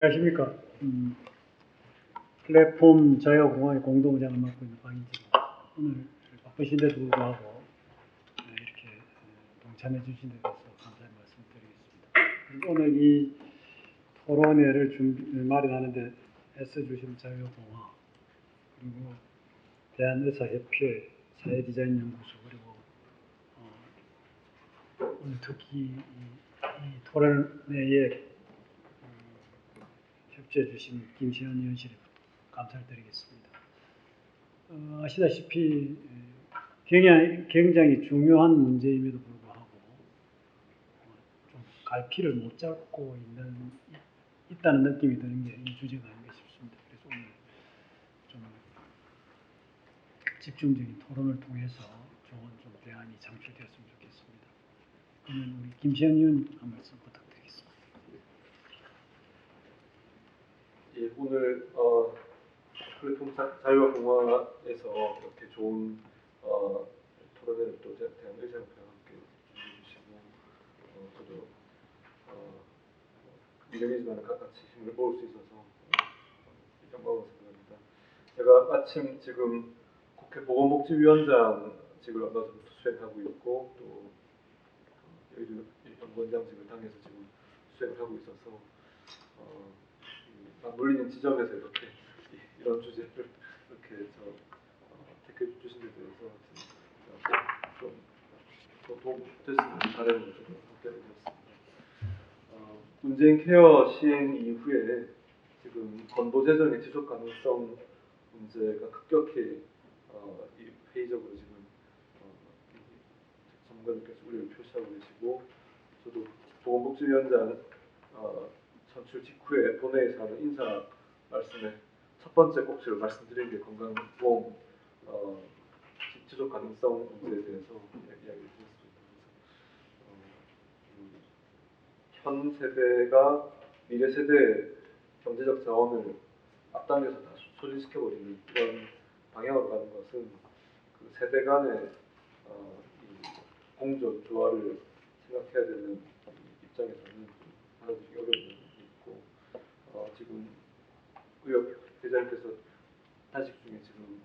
안녕하십니까. 플랫폼 자유공화의 공동의장을 맡고 있는 박인지입니다. 오늘 바쁘신데도 불구하고 이렇게 동참해 주신 데 대해서 감사의 말씀 드리겠습니다. 오늘 이 토론회를 마련하는데 애써주신 자유공화, 그리고 대한의사협회 사회디자인연구소, 그리고 오늘 특히 이 토론회에 협조해 주신 김시현 의원실에 감사를 드리겠습니다. 아시다시피 굉장히 중요한 문제임에도 불구하고 좀 갈피를 못 잡고 있다는 느낌이 드는 게 이 주제가 아닌가 싶습니다. 그래서 오늘 좀 집중적인 토론을 통해서 좋은 좀 대안이 창출되었으면 좋겠습니다. 그러면 우리 김시현 의원 한 말씀 부탁드리겠습니다. 예, 오늘 플랫폼 자유와 공화에서 이렇게 좋은 토론회를 또 대한의사협회와 함께 준비해 주시고 저도 미련이지만 같이 힘을 모을 수 있어서 영광으로 생각합니다. 제가 마침 지금 국회 보건복지위원장직을 얼마 전부터 수행하고 있고 또 여의도 연구원장직을 당해서 지금 수행을 하고 있어서 맞물리는 지점에서 이렇게 이런 주제를 이렇게 택해 주신 데 대해서 좀 도움 됐으면 바라는 좀 함께 드렸습니다. 문재인 케어 시행 이후에 지금 건보 재정의 지속 가능성 문제가 급격히 회의적으로 지금 전문가들께서 우려를 표시하고 계시고, 저도 보건복지위원장 선출 직후에 본회의에서 하는 인사 말씀에 첫 번째 꼭지로 말씀드린 게 건강보험 지속 가능성 문제에 대해서 이야기를 드렸습니다. 현 세대가 미래 세대의 경제적 자원을 앞당겨서 다 소진시켜버리는 이런 방향으로 가는 것은 그 세대 간의 공존 조화를 생각해야 되는 입장에서는 받아들이기 어려운 부분이 있고, 지금 의협 회장께서 단식 중에 지금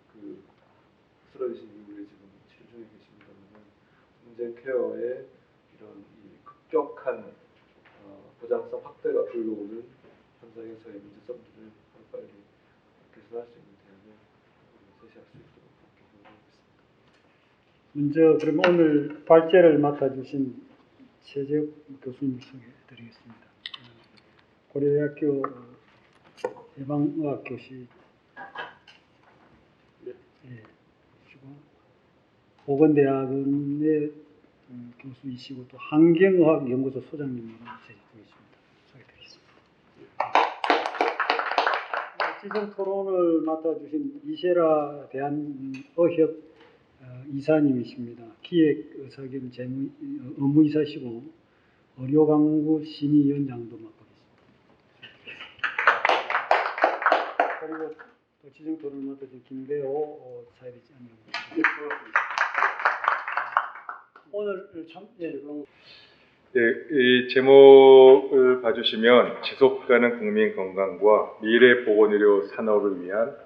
쓰러지신 이후에 지금 치료 중에 계십니다만, 문재인 케어의 이런 급격한 보장성 확대가 불러오는 현장에서의 문제점들을 빨리 개선할 수 있는 대안을 제시할 수 있도록 그렇게 먼저 그럼 오늘 발제를 맡아주신 최재욱 교수님 소개해드리겠습니다. 고려대학교 예방의학교시 보건대학원의 교수이시고 또 환경의학연구소 소장님으로 재직 중이십니다. 소개드리겠습니다. 지정 토론을 맡아주신 이세라 대한의협 이사님이십니다. 기획의사 겸 업무이사시고 의료강구 심의위원장도 맡고 계십니다. 그리고 또 지정 토론을 맡아주신 김배호 사회디자인연구소. 오늘 참 이 제목을 봐주시면 지속가능 국민 건강과 미래 보건의료 산업을 위한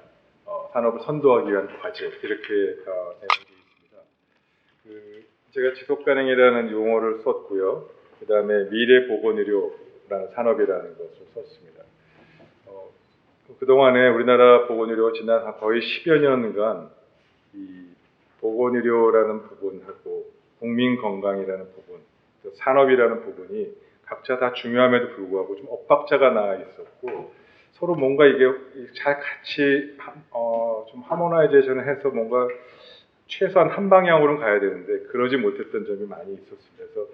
산업을 선도하기 위한 과제, 이렇게 내용되어 있습니다. 제가 지속가능이라는 용어를 썼고요. 그 다음에 미래 보건의료라는 산업이라는 것을 썼습니다. 그동안에 우리나라 보건의료 지난 거의 10여 년간 이 보건의료라는 부분하고 국민건강이라는 부분, 산업이라는 부분이 각자 다 중요함에도 불구하고 좀 엇박자가 나 있었고, 서로 뭔가 이게 잘 같이 좀 하모나이제이션을 해서 뭔가 최소한 한 방향으로는 가야 되는데 그러지 못했던 점이 많이 있었습니다. 그래서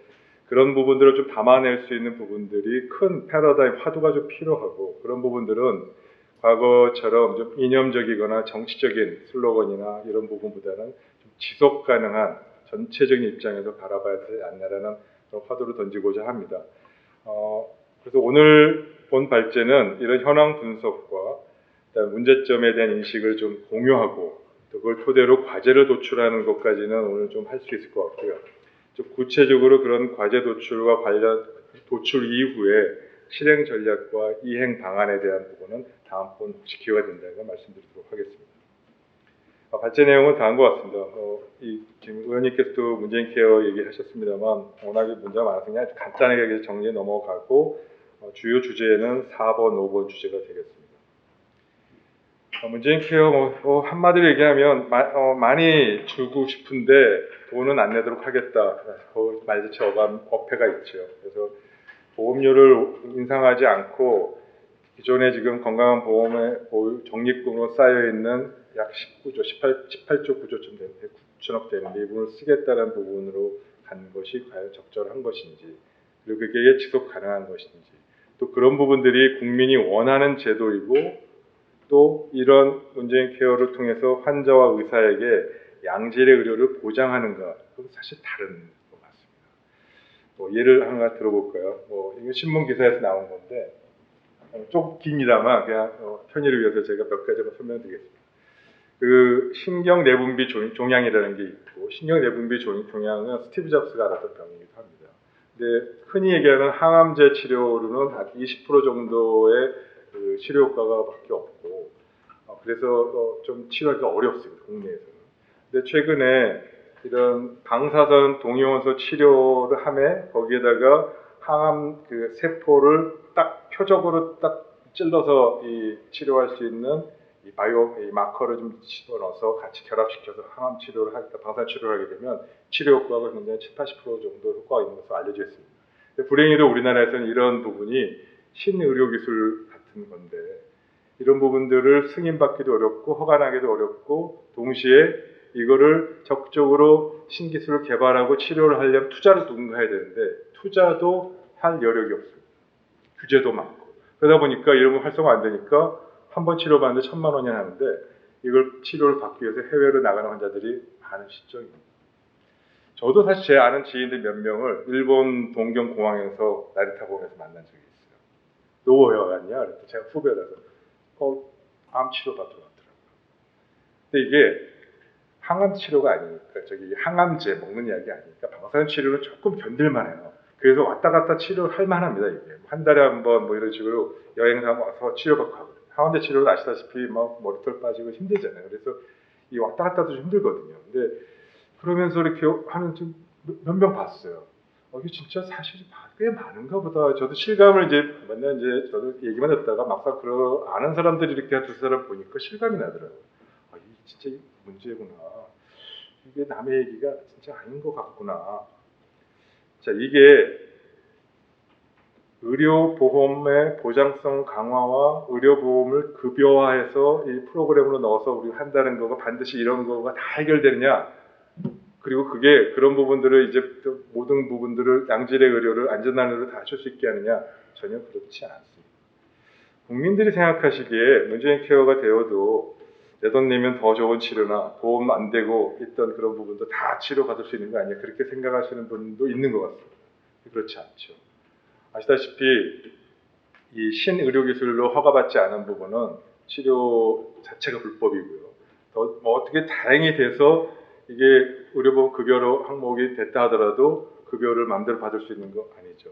그런 부분들을 좀 담아낼 수 있는 부분들이 큰 패러다임 화두가 좀 필요하고, 그런 부분들은 과거처럼 좀 이념적이거나 정치적인 슬로건이나 이런 부분보다는 좀 지속 가능한 전체적인 입장에서 바라봐야 되지 않나라는 화두를 던지고자 합니다. 그래서 오늘 본 발제는 이런 현황 분석과 문제점에 대한 인식을 좀 공유하고, 또 그걸 토대로 과제를 도출하는 것까지는 오늘 좀 할 수 있을 것 같고요. 좀 구체적으로 그런 과제 도출과 관련 도출 이후에 실행 전략과 이행 방안에 대한 부분은 다음번 혹시 기회가 된다면 말씀드리도록 하겠습니다. 발제 내용은 다음과 같습니다. 지금 의원님께서도 문재인 케어 얘기하셨습니다만 워낙에 문제가 많아서 그냥 간단하게 정리해 넘어가고 주요 주제는 4번, 5번 주제가 되겠습니다. 문재인 케어 한마디로 얘기하면 많이 주고 싶은데 돈은 안 내도록 하겠다. 말 자체 어폐가 있죠. 그래서 보험료를 인상하지 않고 기존에 지금 건강한 보험의 적립금으로 쌓여 있는 약 18조 9조쯤 되는데 9천억 되는데 이 부분을 쓰겠다는 부분으로 간 것이 과연 적절한 것인지, 그리고 그게 지속 가능한 것인지, 또 그런 부분들이 국민이 원하는 제도이고 또 이런 문재인 케어를 통해서 환자와 의사에게 양질의 의료를 보장하는가, 그건 사실 다른 것 같습니다. 예를 하나 들어볼까요? 이거 신문 기사에서 나온 건데 조금 깁니다만 그냥 편의를 위해서 제가 몇 가지만 설명드리겠습니다. 그 신경내분비 종양이라는 게 있고, 신경내분비 종양은 스티브 잡스가 알았던 병이기도 합니다. 근데 흔히 얘기하는 항암제 치료로는 한 20% 정도의 그 치료 효과가 밖에 없고, 그래서 좀 치료하기가 어렵습니다, 국내에서는. 근데 최근에 이런 방사선 동위원소 치료를 하면 거기에다가 항암 그 세포를 딱 표적으로 딱 찔러서 치료할 수 있는 이 마커를 좀 집어넣어서 같이 결합시켜서 항암 치료를 방사선 치료를 하게 되면 치료 효과가 굉장히 70-80% 정도 효과가 있는 것으로 알려져 있습니다. 불행히도 우리나라에서는 이런 부분이 신의료 기술 같은 건데 이런 부분들을 승인받기도 어렵고 허가나기도 어렵고, 동시에 이거를 적극적으로 신기술을 개발하고 치료를 하려면 투자를 누군가 해야 되는데 투자도 할 여력이 없습니다. 규제도 많고. 그러다 보니까 이런 거 활성화 안 되니까 한 번 치료받는데 1,000만 원이 하는데 이걸 치료를 받기 위해서 해외로 나가는 환자들이 많은 실정입니다. 저도 사실 제 아는 지인들 몇 명을 일본 동경 공항에서 나리타 공항에서 만난 적이 있어요. 너 왜 왔냐? 그랬더니 제가 후배라서 암 치료 받으러 왔더라고요. 근데 이게 항암 치료가 아니니까, 항암제 먹는 약이 아니니까 방사선 치료는 조금 견딜만해요. 그래서 왔다 갔다 치료를 할 만합니다. 이게 한 달에 한 번 이런 식으로 여행 와서 치료받고 가거든요. 항암제 치료는 아시다시피 막 머리털 빠지고 힘들잖아요. 그래서 이 왔다 갔다도 좀 힘들거든요. 근데 그러면서 이렇게 하는 좀 몇 명 봤어요. 이게 진짜 사실 꽤 많은가 보다. 저도 실감을 맨날 저도 얘기만 듣다가 막상 아는 사람들이 이렇게 한 두세 사람 보니까 실감이 나더라고요. 이게 진짜 문제구나. 이게 남의 얘기가 진짜 아닌 것 같구나. 자, 이게 의료보험의 보장성 강화와 의료보험을 급여화해서 이 프로그램으로 넣어서 우리 한다는 거가 반드시 이런 거가 다 해결되느냐? 그리고 그게 그런 부분들을 모든 부분들을 양질의 의료를 안전한 의료를 다 줄 수 있게 하느냐? 전혀 그렇지 않습니다. 국민들이 생각하시기에 문재인 케어가 되어도 내 돈 내면 더 좋은 치료나 보험 안 되고 있던 그런 부분도 다 치료받을 수 있는 거 아니야? 그렇게 생각하시는 분도 있는 것 같습니다. 그렇지 않죠. 아시다시피 이 신의료기술로 허가받지 않은 부분은 치료 자체가 불법이고요. 어떻게 다행히 돼서 이게 의료보험 급여로 항목이 됐다 하더라도 급여를 마음대로 받을 수 있는 거 아니죠.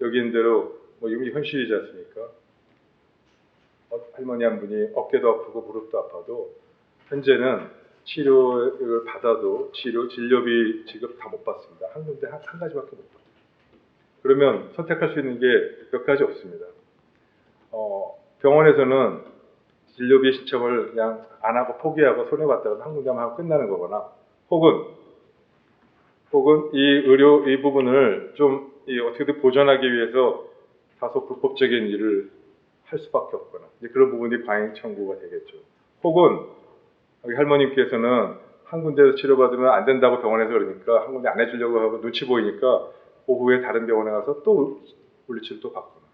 여기 있는 대로 이게 현실이지 않습니까? 할머니 한 분이 어깨도 아프고 무릎도 아파도 현재는 치료를 받아도 진료비 지급 다 못 받습니다. 한 군데 한 가지밖에 못 받아요. 그러면 선택할 수 있는 게 몇 가지 없습니다. 병원에서는 진료비 신청을 그냥 안 하고 포기하고 손해봤다가 한 군데만 하고 끝나는 거거나, 혹은 이 부분을 좀 어떻게든 보전하기 위해서 다소 불법적인 일을 할 수밖에 없거나, 그런 부분이 과잉 청구가 되겠죠. 혹은 여기 할머님께서는 한 군데에서 치료받으면 안 된다고 병원에서 그러니까 한 군데 안 해주려고 하고 눈치 보이니까 오후에 다른 병원에 가서 또 물리치료를 또 받거나,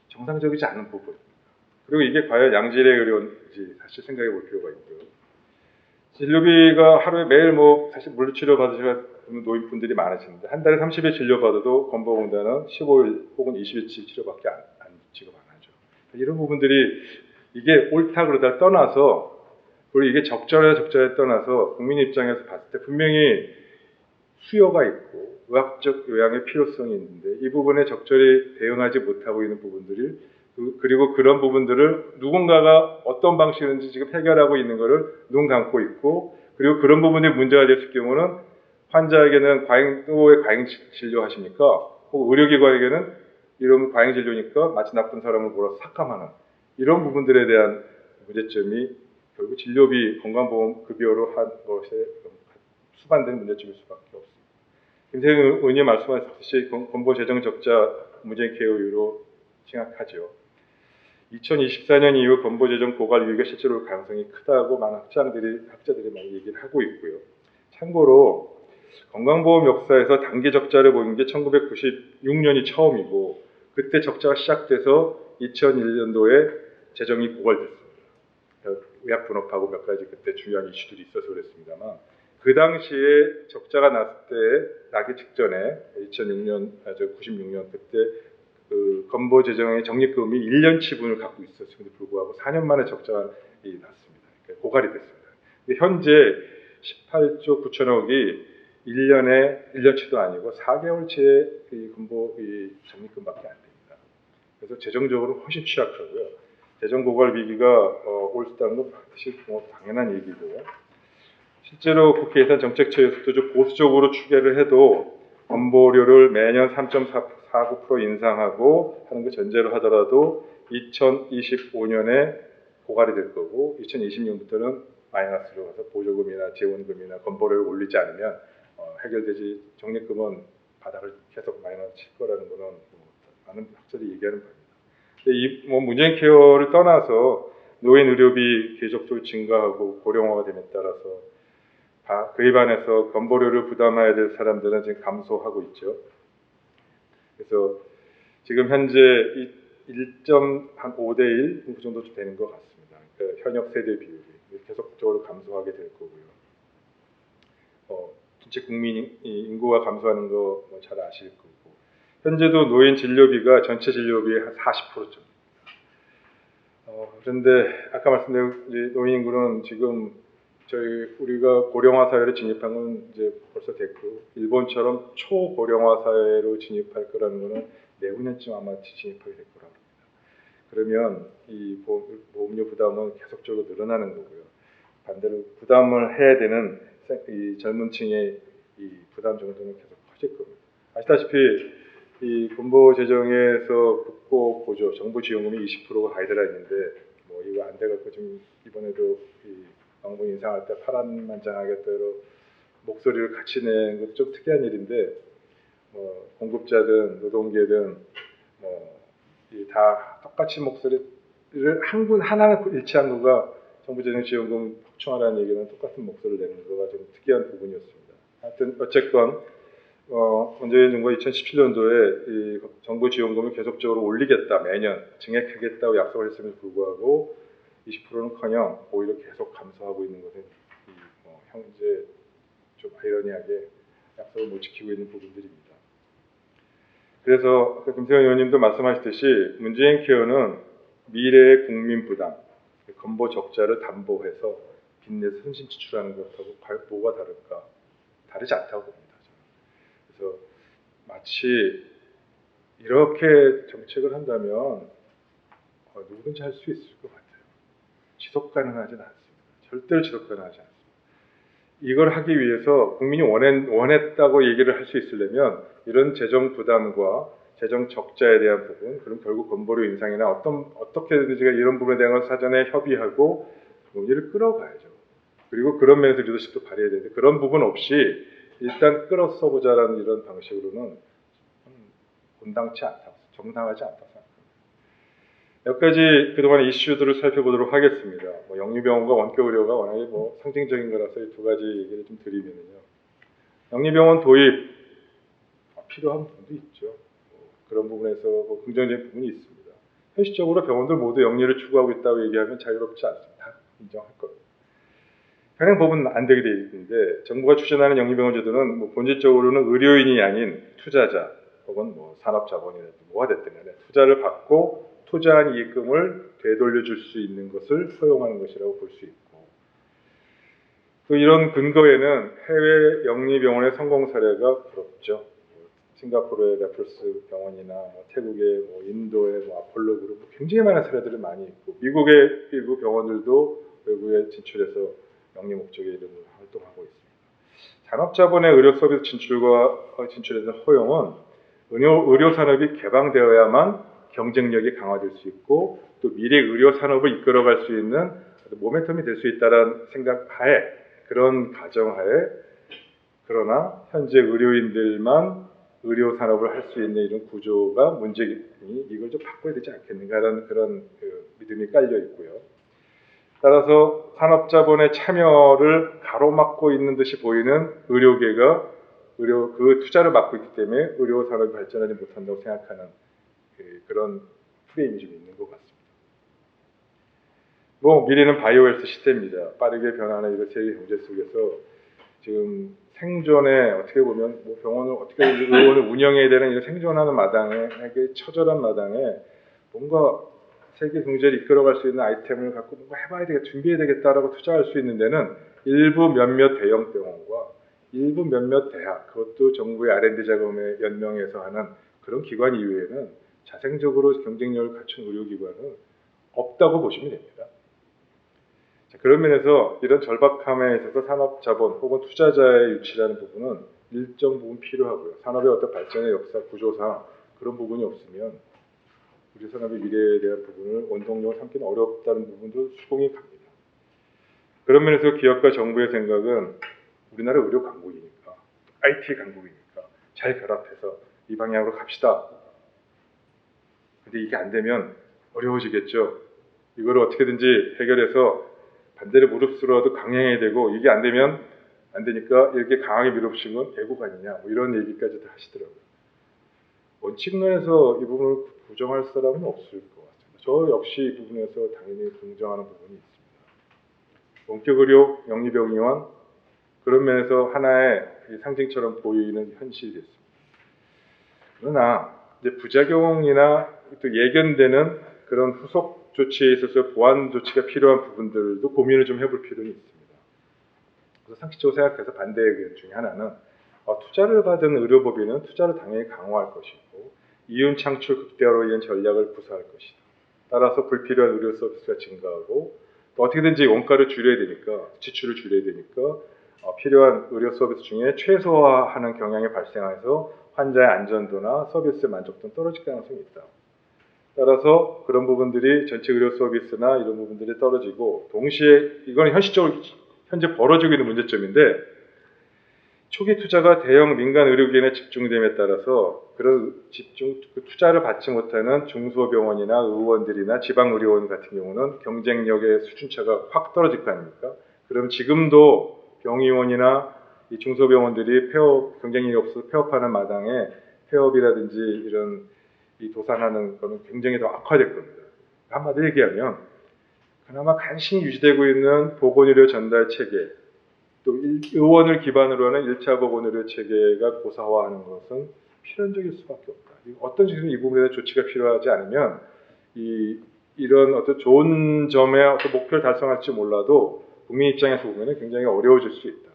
정상적이지 않은 부분. 그리고 이게 과연 양질의 의료인지 사실 생각해 볼 필요가 있고요. 진료비가 하루에 매일 사실 물리치료 받으시는 노인분들이 많으시는데 한 달에 30일 진료받아도 건보공단은 15일 혹은 20일치 치료밖에 지급 안 하죠. 이런 부분들이 이게 옳다 그러다 떠나서, 그리고 이게 적절해 떠나서 국민 입장에서 봤을 때 분명히 수요가 있고 의학적 요양의 필요성이 있는데 이 부분에 적절히 대응하지 못하고 있는 부분들이 그리고 그런 부분들을 누군가가 어떤 방식이든지 지금 해결하고 있는 것을 눈 감고 있고 그리고 그런 부분이 문제가 됐을 경우는 환자에게는 또왜 과잉 진료하십니까? 혹은 의료기관에게는 이런 과잉 진료니까 마치 나쁜 사람을 몰아서 삭감하는 이런 부분들에 대한 문제점이 결국 진료비 건강보험 급여로 한 것에 수반된 문제점일 수밖에 없습니다. 김세현 의원님 말씀하셨듯이 건보 재정 적자 문재인 케어 이후로 심각하죠. 2024년 이후 건보 재정 고갈 위기가 실제로 가능성이 크다고 많은 학자들이 많이 얘기를 하고 있고요. 참고로 건강보험 역사에서 단기 적자를 보인 게 1996년이 처음이고 그때 적자가 시작돼서 2001년도에 재정이 고갈됐습니다. 의약 분업하고 몇 가지 그때 중요한 이슈들이 있어서 그랬습니다만 그 당시에 적자가 나기 직전에 96년 그때 그 건보 재정의 적립금이 1년 치분을 갖고 있었음에도 불구하고 4년 만에 적자가 났습니다. 그러니까 고갈이 됐습니다. 근데 현재 18조 9천억이 1년치도 아니고 4개월치의 이 건보 적립금밖에 안 됩니다. 그래서 재정적으로 훨씬 취약하고요. 재정 고갈 위기가 올 수 있다는 건 사실 당연한 얘기고요. 실제로 국회 예산정책처에서도 좀 보수적으로 추계를 해도 건보료를 매년 3.49% 인상하고 하는 거 전제로 하더라도 2025년에 고갈이 될 거고 2026년부터는 마이너스로 가서 보조금이나 지원금이나 건보료를 올리지 않으면 해결되지 적립금은 바닥을 계속 마이너스 칠 거라는 거는 많은 학자들이 얘기하는 바입니다. 근데 문재인 케어를 떠나서 노인 의료비 계속적으로 증가하고 고령화가 됨에 따라서 그에 반해서 건보료를 부담해야 될 사람들은 지금 감소하고 있죠. 그래서 지금 현재 1.5대 1 그 정도 되는 것 같습니다. 그러니까 현역 세대 비율이 계속적으로 감소하게 될 거고요. 전체 국민 인구가 감소하는 거 잘 아실 거고 현재도 노인 진료비가 전체 진료비의 한 40%쯤입니다. 그런데 아까 말씀드린 노인 인구는 지금 우리가 고령화 사회로 진입한 건 이제 벌써 됐고 일본처럼 초고령화 사회로 진입할 거라는 거는 내후년쯤 아마 진입하게 될 거라고 합니다. 그러면 이 보험료 부담은 계속적으로 늘어나는 거고요. 반대로 부담을 해야 되는 이 젊은 층의 이 부담 정도는 계속 커질 겁니다. 아시다시피 이 건보 재정에서 국고 보조 정부 지원금이 20%가 가이드라 있는데 이거 안 돼갖고 지금 이번에도 이 방문 인상할 때 파란만장하게 또 목소리를 같이 낸 것도 좀 특이한 일인데 공급자든 노동계든 다 똑같이 목소리를 한 분 하나는 일치한 거가 정부 재정 지원금 확충하라는 얘기는 똑같은 목소리를 내는 거가 좀 특이한 부분이었습니다. 하여튼 어쨌건 문재인 정부가 2017년도에 이 정부 지원금을 계속적으로 올리겠다 매년 증액하겠다고 약속을 했음에도 불구하고 20%는커녕 오히려 계속 감소하고 있는 것은 현재 좀 아이러니하게 약속을 못 지키고 있는 부분들입니다. 그래서 김세현 의원님도 말씀하셨듯이 문재인 케어는 미래의 국민 부담, 건보 적자를 담보해서 빚내서 선심 지출하는 것하고 뭐가 다를까? 다르지 않다고 봅니다. 그래서 마치 이렇게 정책을 한다면 누구든지 할 수 있을 것 같아요. 지속 가능하지는 않습니다. 절대로 지속 가능하지 않습니다. 이걸 하기 위해서 국민이 원했다고 얘기를 할 수 있으려면 이런 재정 부담과 재정 적자에 대한 부분, 그럼 결국 건보료 인상이나 어떻게든지 이런 부분에 대한 걸 사전에 협의하고 논의를 끌어가야죠. 그리고 그런 면에서 리더십도 발휘해야 되는데 그런 부분 없이 일단 끌어 써보자라는 이런 방식으로는 온당치 않다, 정당하지 않다 생각합니다. 몇 가지 그동안 이슈들을 살펴보도록 하겠습니다. 영리병원과 원격의료가 워낙에 상징적인 거라서 이 두 가지 얘기를 좀 드리면요. 영리병원 도입 필요한 부분도 있죠. 그런 부분에서 긍정적인 부분이 있습니다. 현실적으로 병원들 모두 영리를 추구하고 있다고 얘기하면 자유롭지 않습니다. 인정할 겁니다. 현행법은 안 되게 되어 있는데 정부가 추진하는 영리병원 제도는 본질적으로는 의료인이 아닌 투자자 혹은 산업자본이라든지 뭐가 됐든 간에 투자를 받고 투자한 이익금을 되돌려 줄 수 있는 것을 허용하는 것이라고 볼 수 있고 또 이런 근거에는 해외 영리병원의 성공 사례가 부럽죠. 싱가포르의 레퍼스 병원이나 태국의 인도의 아폴로 그룹 굉장히 많은 사례들이 많이 있고 미국의 일부 병원들도 외국에 진출해서 영리 목적의 이름으로 활동하고 있습니다. 산업자본의 의료 서비스 진출에 대한 허용은 의료 산업이 개방되어야만 경쟁력이 강화될 수 있고 또 미래 의료 산업을 이끌어갈 수 있는 모멘텀이 될 수 있다는 생각하에 그런 가정하에 그러나 현재 의료인들만 의료 산업을 할 수 있는 이런 구조가 문제이니 이걸 좀 바꿔야 되지 않겠는가라는 그런 믿음이 깔려 있고요. 따라서 산업자본의 참여를 가로막고 있는 듯이 보이는 의료계가 그 투자를 막고 있기 때문에 의료 산업이 발전하지 못한다고 생각하는 그런 프레임이 좀 있는 것 같습니다. 미래는 바이오헬스 시대입니다. 빠르게 변하는 이런 세계 경제 속에서 지금 생존에 어떻게 보면 병원을 어떻게 의원을 운영해야 되는 이런 생존하는 마당에 처절한 마당에 뭔가 세계 경제를 이끌어갈 수 있는 아이템을 갖고 뭔가 해봐야 되겠다, 준비해야 되겠다라고 투자할 수 있는 데는 일부 몇몇 대형 병원과 일부 몇몇 대학, 그것도 정부의 R&D 자금에 연명해서 하는 그런 기관 이외에는 자생적으로 경쟁력을 갖춘 의료기관은 없다고 보시면 됩니다. 자, 그런 면에서 이런 절박함에 있어서 산업자본 혹은 투자자의 유치라는 부분은 일정 부분 필요하고요. 산업의 어떤 발전의 역사, 구조상 그런 부분이 없으면 우리 산업의 미래에 대한 부분을 원동력을 삼기는 어렵다는 부분도 수긍이 갑니다. 그런 면에서 기업과 정부의 생각은 우리나라 의료 강국이니까, IT 강국이니까 잘 결합해서 이 방향으로 갑시다. 근데 이게 안 되면 어려워지겠죠. 이거를 어떻게든지 해결해서 반대를 무릅쓰러도 강행해야 되고 이게 안 되면 안 되니까 이렇게 강하게 밀어붙인 건 애국 아니냐 이런 얘기까지 다 하시더라고요. 원칙론에서 이 부분을 부정할 사람은 없을 것 같습니다. 저 역시 이 부분에서 당연히 동정하는 부분이 있습니다. 원격의료 영리병의원 그런 면에서 하나의 상징처럼 보이는 현실이 됐습니다. 그러나 이제 부작용이나 또 예견되는 그런 후속 조치에 있어서 보완 조치가 필요한 부분들도 고민을 좀 해볼 필요는 있습니다. 그래서 상식적으로 생각해서 반대 의견 중에 하나는 투자를 받은 의료법인은 투자를 당연히 강화할 것이고 이윤 창출 극대화로 인한 전략을 구사할 것이다. 따라서 불필요한 의료 서비스가 증가하고 또 어떻게든지 원가를 줄여야 되니까 지출을 줄여야 되니까 필요한 의료 서비스 중에 최소화하는 경향이 발생해서 환자의 안전도나 서비스 만족도는 떨어질 가능성이 있다. 따라서 그런 부분들이 전체 의료 서비스나 이런 부분들이 떨어지고 동시에 이건 현실적으로 현재 벌어지고 있는 문제점인데 초기 투자가 대형 민간 의료기관에 집중됨에 따라서 그런 투자를 받지 못하는 중소병원이나 의원들이나 지방의료원 같은 경우는 경쟁력의 수준차가 확 떨어질 거 아닙니까? 그럼 지금도 병의원이나 이 중소병원들이 경쟁력이 없어서 폐업하는 마당에 폐업이라든지 이런 이 도산하는 거는 굉장히 더 악화될 겁니다. 한마디로 얘기하면 그나마 간신히 유지되고 있는 보건의료 전달 체계 또 의원을 기반으로 하는 1차 보건의료 체계가 고사화하는 것은 필연적일 수밖에 없다. 어떤 식으로 이 부분에 대한 조치가 필요하지 않으면 이런 어떤 좋은 점의 어떤 목표를 달성할지 몰라도 국민 입장에서 보면 굉장히 어려워질 수 있다.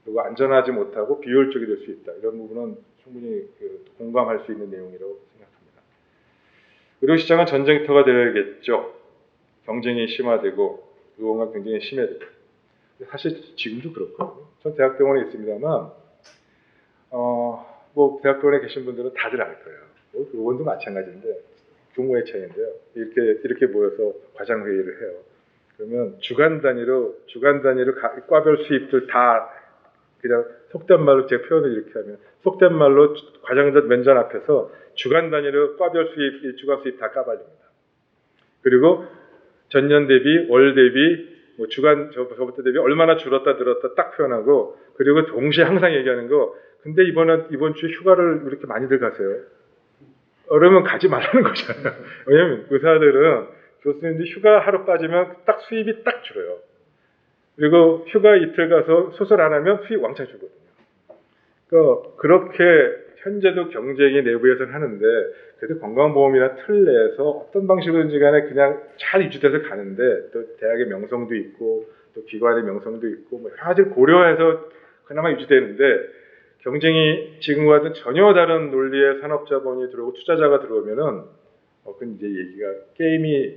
그리고 안전하지 못하고 비효율적이 될 수 있다. 이런 부분은 충분히 공감할 수 있는 내용이라고 생각합니다. 의료시장은 전쟁터가 되어야겠죠. 경쟁이 심화되고 의원과 경쟁이 심해지고 사실 지금도 그렇거든요. 전 대학병원에 있습니다만 대학병원에 계신 분들은 다들 알 거예요. 의원도 마찬가지인데 규모의 차이인데요. 이렇게 모여서 과장 회의를 해요. 그러면 주간 단위로 과별 수입들 다 그냥 속된 말로 제 표현을 이렇게 하면 속된 말로 과장들 면전 앞에서 주간 단위로 과별 수입, 일주간 수입 다 까발립니다. 그리고 전년 대비, 월 대비, 주간 저부터 대비 얼마나 줄었다 늘었다 딱 표현하고 그리고 동시에 항상 얘기하는 거 근데 이번 주에 휴가를 이렇게 많이들 가세요. 그러면 가지 말라는 거잖아요. 왜냐면 의사들은 교수님들 휴가 하루 빠지면 딱 수입이 딱 줄어요. 그리고 휴가 이틀 가서 수술 안 하면 수입 왕창 주거든요. 그러니까 그렇게 현재도 경쟁이 내부에서는 하는데 그래도 건강보험이나 틀 내에서 어떤 방식으로든지 간에 그냥 잘 유지돼서 가는데 또 대학의 명성도 있고 또 또 기관의 명성도 있고 뭐 여러 가지를 고려해서 그나마 유지되는데 경쟁이 지금과는 전혀 다른 논리의 산업자본이 들어오고 투자자가 들어오면은 그건 이제 얘기가 게임이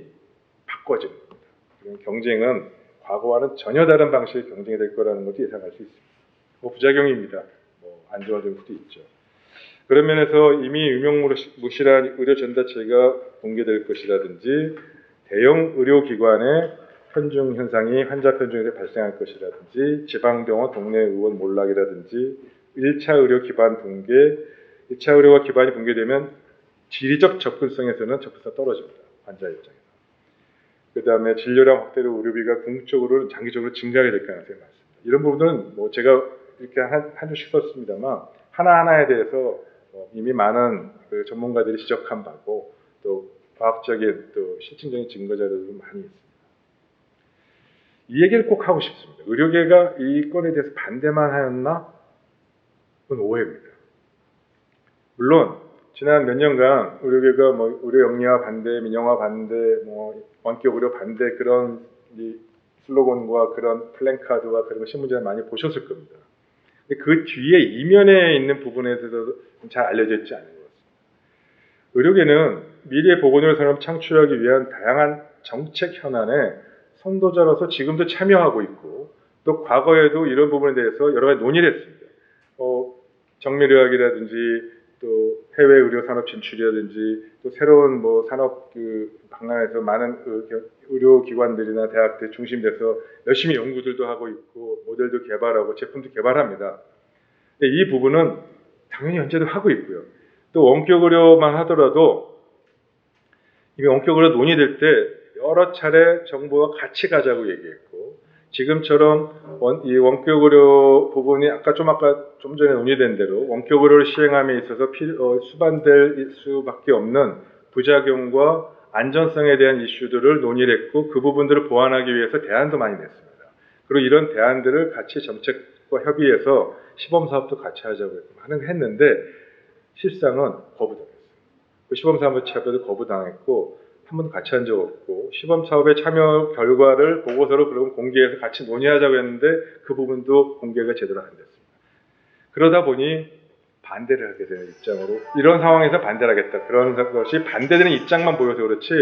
바꿔지는 겁니다. 그럼 경쟁은 과거와는 전혀 다른 방식의 경쟁이 될 거라는 것도 예상할 수 있습니다. 부작용입니다. 안 좋아질 수도 있죠. 그런 면에서 이미 유명무실한 의료 전자체가 공개될 것이라든지 대형 의료기관의 편중 현상이 환자 편중에서 발생할 것이라든지 지방병원 동네 의원 몰락이라든지 1차 의료 기반 붕괴, 1차 의료가 기반이 붕괴되면 지리적 접근성에서는 접근성이 떨어집니다. 환자 입장에서. 그 다음에 진료량 확대로 의료비가 궁극적으로 장기적으로 증가하게 될 가능성이 많습니다. 이런 부분은 제가 이렇게 한 줄씩 썼습니다만 하나하나에 대해서 이미 많은 그 전문가들이 지적한 바고 또 과학적인 또 실증적인 증거 자료도 많이 있습니다. 이 얘기를 꼭 하고 싶습니다. 의료계가 이 건에 대해서 반대만 하였나? 그건 오해입니다. 물론 지난 몇 년간 의료계가 의료 영리화 반대, 민영화 반대, 원격 의료 반대 그런 이 슬로건과 그런 플랜카드와 그런 신문지를 많이 보셨을 겁니다. 근데 그 뒤에 이면에 있는 부분에 대해서도 잘 알려져 있지 않은 것 같습니다. 의료계는 미래 보건의료 산업 창출하기 위한 다양한 정책 현안에 선도자로서 지금도 참여하고 있고 또 과거에도 이런 부분에 대해서 여러 가지 논의를 했습니다. 정밀의학이라든지 또 해외 의료 산업 진출이라든지 또 새로운 산업 방안에서 많은 의료기관들이나 대학들 중심돼서 열심히 연구들도 하고 있고 모델도 개발하고 제품도 개발합니다. 근데 이 부분은 당연히 현재도 하고 있고요. 또 원격 의료만 하더라도 이미 원격 의료 논의될 때 여러 차례 정부와 같이 가자고 얘기했고 지금처럼 이 원격 의료 부분이 아까 좀 전에 논의된 대로 원격 의료를 시행함에 있어서 수반될 수밖에 없는 부작용과 안전성에 대한 이슈들을 논의를 했고 그 부분들을 보완하기 위해서 대안도 많이 냈습니다. 그리고 이런 대안들을 같이 정책과 협의해서 시범사업도 같이 하자고 했는데 실상은 거부당했어요. 그 시범사업 참여도 거부당했고 한 번도 같이 한 적 없고 시범사업에 참여 결과를 보고서로 그러면 공개해서 같이 논의하자고 했는데 그 부분도 공개가 제대로 안 됐습니다. 그러다 보니 반대를 하게 되는 입장으로 이런 상황에서 반대를 하겠다. 그런 것이 반대되는 입장만 보여서 그렇지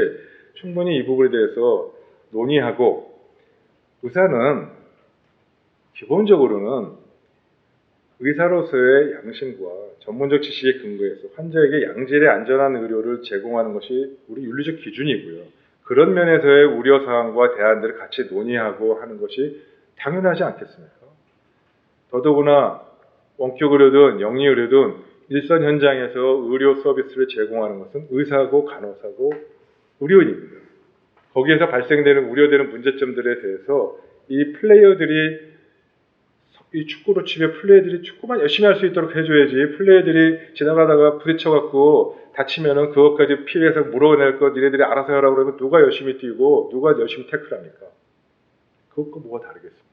충분히 이 부분에 대해서 논의하고 의사는 기본적으로는 의사로서의 양심과 전문적 지식에 근거해서 환자에게 양질의 안전한 의료를 제공하는 것이 우리 윤리적 기준이고요. 그런 면에서의 우려사항과 대안들을 같이 논의하고 하는 것이 당연하지 않겠습니까? 더더구나 원격 의료든 영리 의료든 일선 현장에서 의료 서비스를 제공하는 것은 의사고 간호사고 의료인입니다. 거기에서 발생되는 우려되는 문제점들에 대해서 이 플레이어들이 이 축구로 치면 플레이들이 축구만 열심히 할 수 있도록 해줘야지 플레이들이 지나가다가 부딪혀갖고 다치면은 그것까지 피해서 물어낼 거 니네들이 알아서 하라고 그러면 누가 열심히 뛰고 누가 열심히 태클합니까? 그것과 뭐가 다르겠습니까?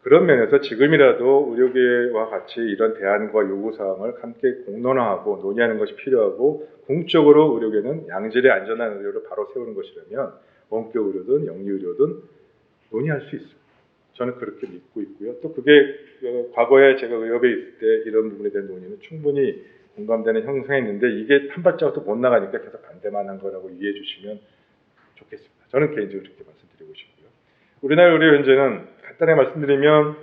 그런 면에서 지금이라도 의료계와 같이 이런 대안과 요구사항을 함께 공론화하고 논의하는 것이 필요하고 궁극적으로 의료계는 양질의 안전한 의료를 바로 세우는 것이라면 원격 의료든 영리 의료든 논의할 수 있습니다. 저는 그렇게 믿고 있고요. 또 그게 과거에 제가 의협에 있을 때 이런 부분에 대한 논의는 충분히 공감되는 형성했는데 이게 한 발자국도 못 나가니까 계속 반대만 한 거라고 이해해 주시면 좋겠습니다. 저는 개인적으로 그렇게 말씀드리고 싶고요. 우리나라 의료 현재는 간단히 말씀드리면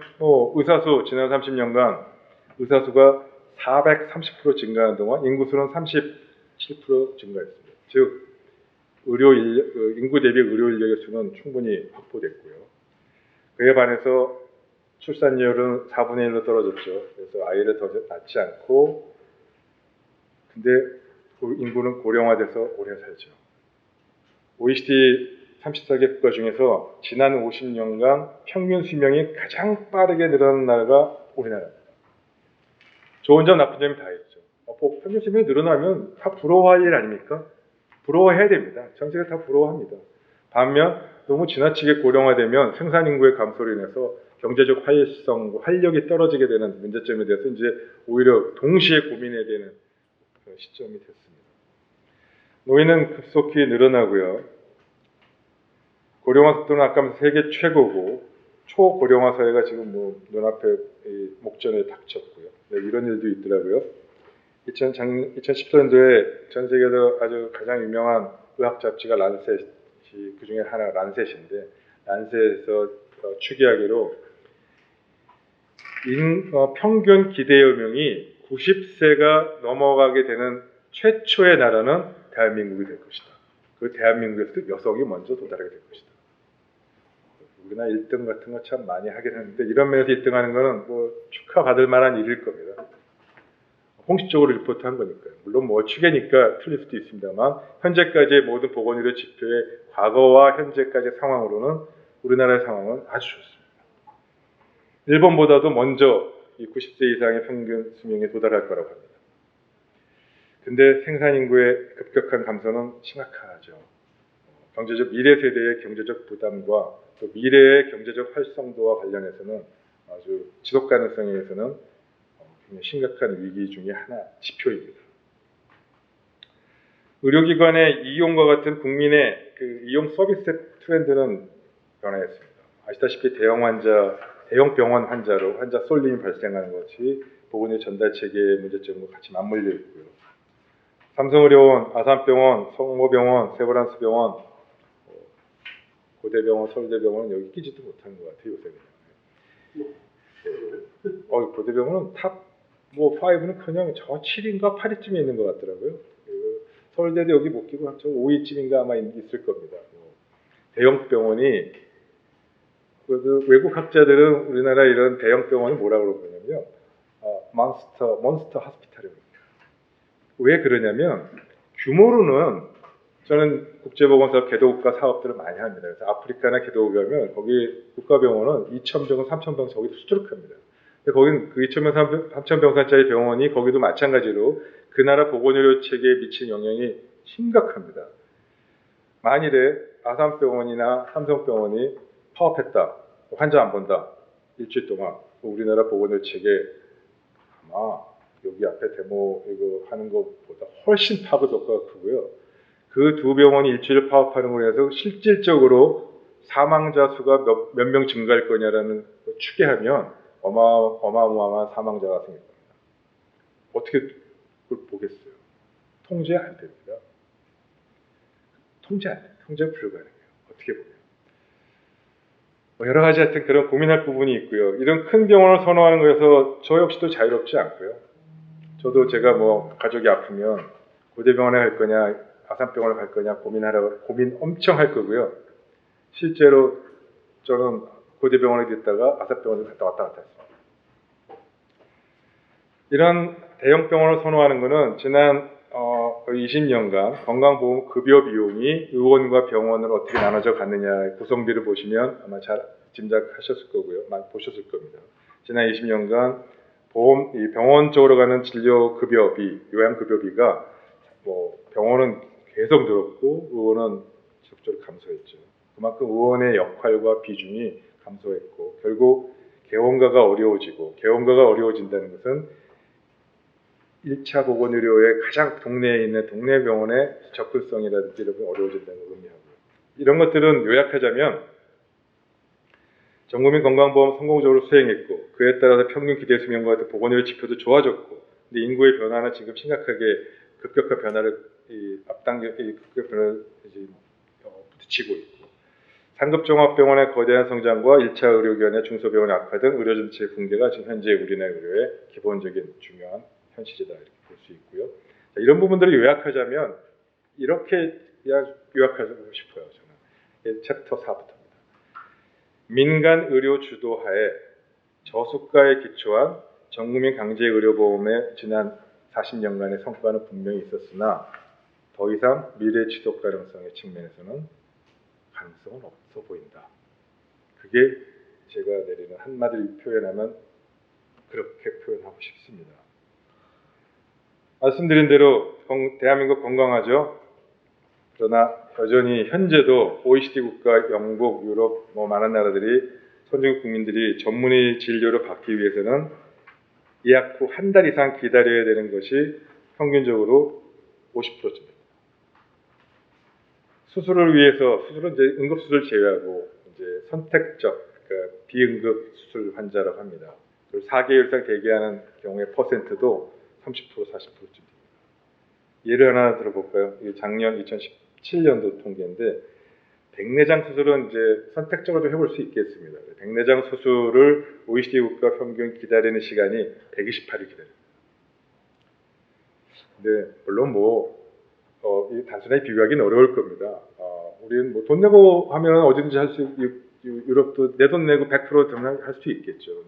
의사수 지난 30년간 의사수가 430% 증가하는 동안 인구수는 37% 증가했습니다. 즉 인구 대비 의료 인력의 수는 충분히 확보됐고요. 그에 반해서 출산율은 4분의 1로 떨어졌죠. 그래서 아이를 더 낳지 않고 근데 인구는 고령화돼서 오래 살죠. OECD 34개 국가 중에서 지난 50년간 평균 수명이 가장 빠르게 늘어난 나라가 우리나라입니다. 좋은 점 나쁜 점이 다 있죠. 평균 수명이 늘어나면 다 부러워할 일 아닙니까? 부러워해야 됩니다. 전 세계가 다 부러워합니다. 반면 너무 지나치게 고령화되면 생산인구의 감소로 인해서 경제적 활성, 활력이 떨어지게 되는 문제점에 대해서 이제 오히려 동시에 고민해야 되는 시점이 됐습니다. 노인은 급속히 늘어나고요. 고령화 속도는 아까 세계 최고고 초고령화 사회가 지금 뭐 눈앞에 목전에 닥쳤고요. 네, 이런 일도 있더라고요. 2014년도에 전 세계에서 아주 가장 유명한 의학 잡지가 란셋이 그 중에 하나 란셋인데 란셋에서 추기하기로 평균 기대 연령이 90세가 넘어가게 되는 최초의 나라는 대한민국이 될 것이다. 그 대한민국에서도 여성이 먼저 도달하게 될 것이다. 우리나라 1등 같은 거 참 많이 하긴 하는데 이런 면에서 1등하는 거는 뭐 축하받을 만한 일일 겁니다. 공식적으로 리포트한 거니까요. 물론 뭐 추계니까 틀릴 수도 있습니다만 현재까지의 모든 보건의료 지표의 과거와 현재까지의 상황으로는 우리나라의 상황은 아주 좋습니다. 일본보다도 먼저 이 90세 이상의 평균 수명에 도달할 거라고 합니다. 근데 생산 인구의 급격한 감소는 심각하죠. 경제적 미래 세대의 경제적 부담과 또 미래의 경제적 활성도와 관련해서는 아주 지속 가능성에서는 굉장히 심각한 위기 중에 하나 지표입니다. 의료기관의 이용과 같은 국민의 그 이용 서비스 트렌드는 변화했습니다. 아시다시피 대형 병원 환자로 환자 쏠림이 발생하는 것이 보건의 전달 체계의 문제점과 같이 맞물려 있고요. 삼성의료원, 아산병원, 성모병원, 세브란스병원, 고대병원, 서울대병원은 여기 끼지도 못하는 것 같아요, 요새는. 고대병원은 탑 5는 저 7인가 8위쯤에 있는 것 같더라고요. 서울대도 여기 못 끼고 저 5위쯤인가 아마 있을 겁니다. 대형 병원이 외국 학자들은 우리나라 이런 대형 병원을 뭐라고 그러냐면요, 몬스터 하스피탈입니다. 왜 그러냐면 규모로는 저는 국제보건사 개도국가 사업들을 많이 합니다. 그래서 아프리카나 개도국 가면 거기 국가병원은 2,000병, 3,000병 저기도 수두룩합니다. 근데 거긴 그 2,000병, 3,000병짜리 병원이 거기도 마찬가지로 그 나라 보건의료 체계에 미친 영향이 심각합니다. 만일에 아산병원이나 삼성병원이 파업했다, 환자 안 본다, 일주일 동안 우리나라 보건의료 체계 아마 여기 앞에 데모 이거 하는 것보다 훨씬 파급 효과가 크고요. 그 두 병원이 일주일 파업하는 거에 해서 실질적으로 사망자 수가 몇 명 증가할 거냐라는 추계하면 어마어마한 사망자가 생길 겁니다. 어떻게 그걸 보겠어요? 통제 안 됩니다. 통제 불가능해요. 어떻게 보면. 여러 가지 하여튼 그런 고민할 부분이 있고요. 이런 큰 병원을 선호하는 거에서 저 역시도 자유롭지 않고요. 저도 제가 가족이 아프면 고대병원에 갈 거냐, 아산병원에 갈 거냐 고민 엄청 할 거고요. 실제로 저는 고대병원에 있다가 아산병원에 갔다 왔습니다. 이런 대형 병원을 선호하는 것은 지난 거의 20년간 건강보험 급여 비용이 의원과 병원을 어떻게 나눠져 갔느냐의 구성비를 보시면 아마 잘 짐작하셨을 거고요. 많이 보셨을 겁니다. 지난 20년간 병원 쪽으로 가는 진료 급여비, 요양급여비가 병원은 계속 늘었고 의원은 지속적으로 감소했죠. 그만큼 의원의 역할과 비중이 감소했고 결국 개원가가 어려워진다는 것은 1차 보건의료의 가장 동네에 있는 동네 병원의 접근성이라든지 이런 게 어려워진다는 걸 의미하고요. 이런 것들은 요약하자면 전국민 건강보험 성공적으로 수행했고 그에 따라서 평균 기대 수명과 같은 보건의료 지표도 좋아졌고 근데 인구의 변화는 지금 심각하게 급격한 변화를 부딪히고 있고 상급종합병원의 거대한 성장과 1차 의료기관의 중소병원의 악화 등 의료 전체의 붕괴가 지금 현재 우리나라 의료의 기본적인 중요한 현실이다 이렇게 볼 수 있고요. 자, 이런 부분들을 요약하자면 이렇게 요약하고 싶어요. 저는 챕터 4부터입니다. 민간 의료 주도하에 저수가에 기초한 전국민 강제 의료보험의 지난 40년간의 성과는 분명히 있었으나 더 이상 미래 지속 가능성의 측면에서는 가능성은 없어 보인다. 그게 제가 내리는 한마디로 표현하면 그렇게 표현하고 싶습니다. 말씀드린 대로 대한민국 건강하죠. 그러나 여전히 현재도 OECD 국가, 영국, 유럽 많은 나라들이 선진국 국민들이 전문의 진료를 받기 위해서는 예약 후 한 달 이상 기다려야 되는 것이 평균적으로 50%입니다. 수술을 위해서 수술은 이제 응급수술 제외하고 이제 선택적 그러니까 비응급 수술 환자라고 합니다. 그리고 4개월 이상 대기하는 경우의 퍼센트도 30% 40%쯤 됩니다. 예를 하나 들어볼까요? 이게 작년 2017년도 통계인데 백내장 수술은 이제 선택적으로 좀 해볼 수 있겠습니다. 백내장 수술을 OECD 국가 평균 기다리는 시간이 128일 기다려요. 근데 물론 이 단순하게 비교하기는 어려울 겁니다. 우리는 뭐 돈 내고 하면 어딘지 할 수, 유럽도 내 돈 내고 100% 들면 할 수 있겠죠.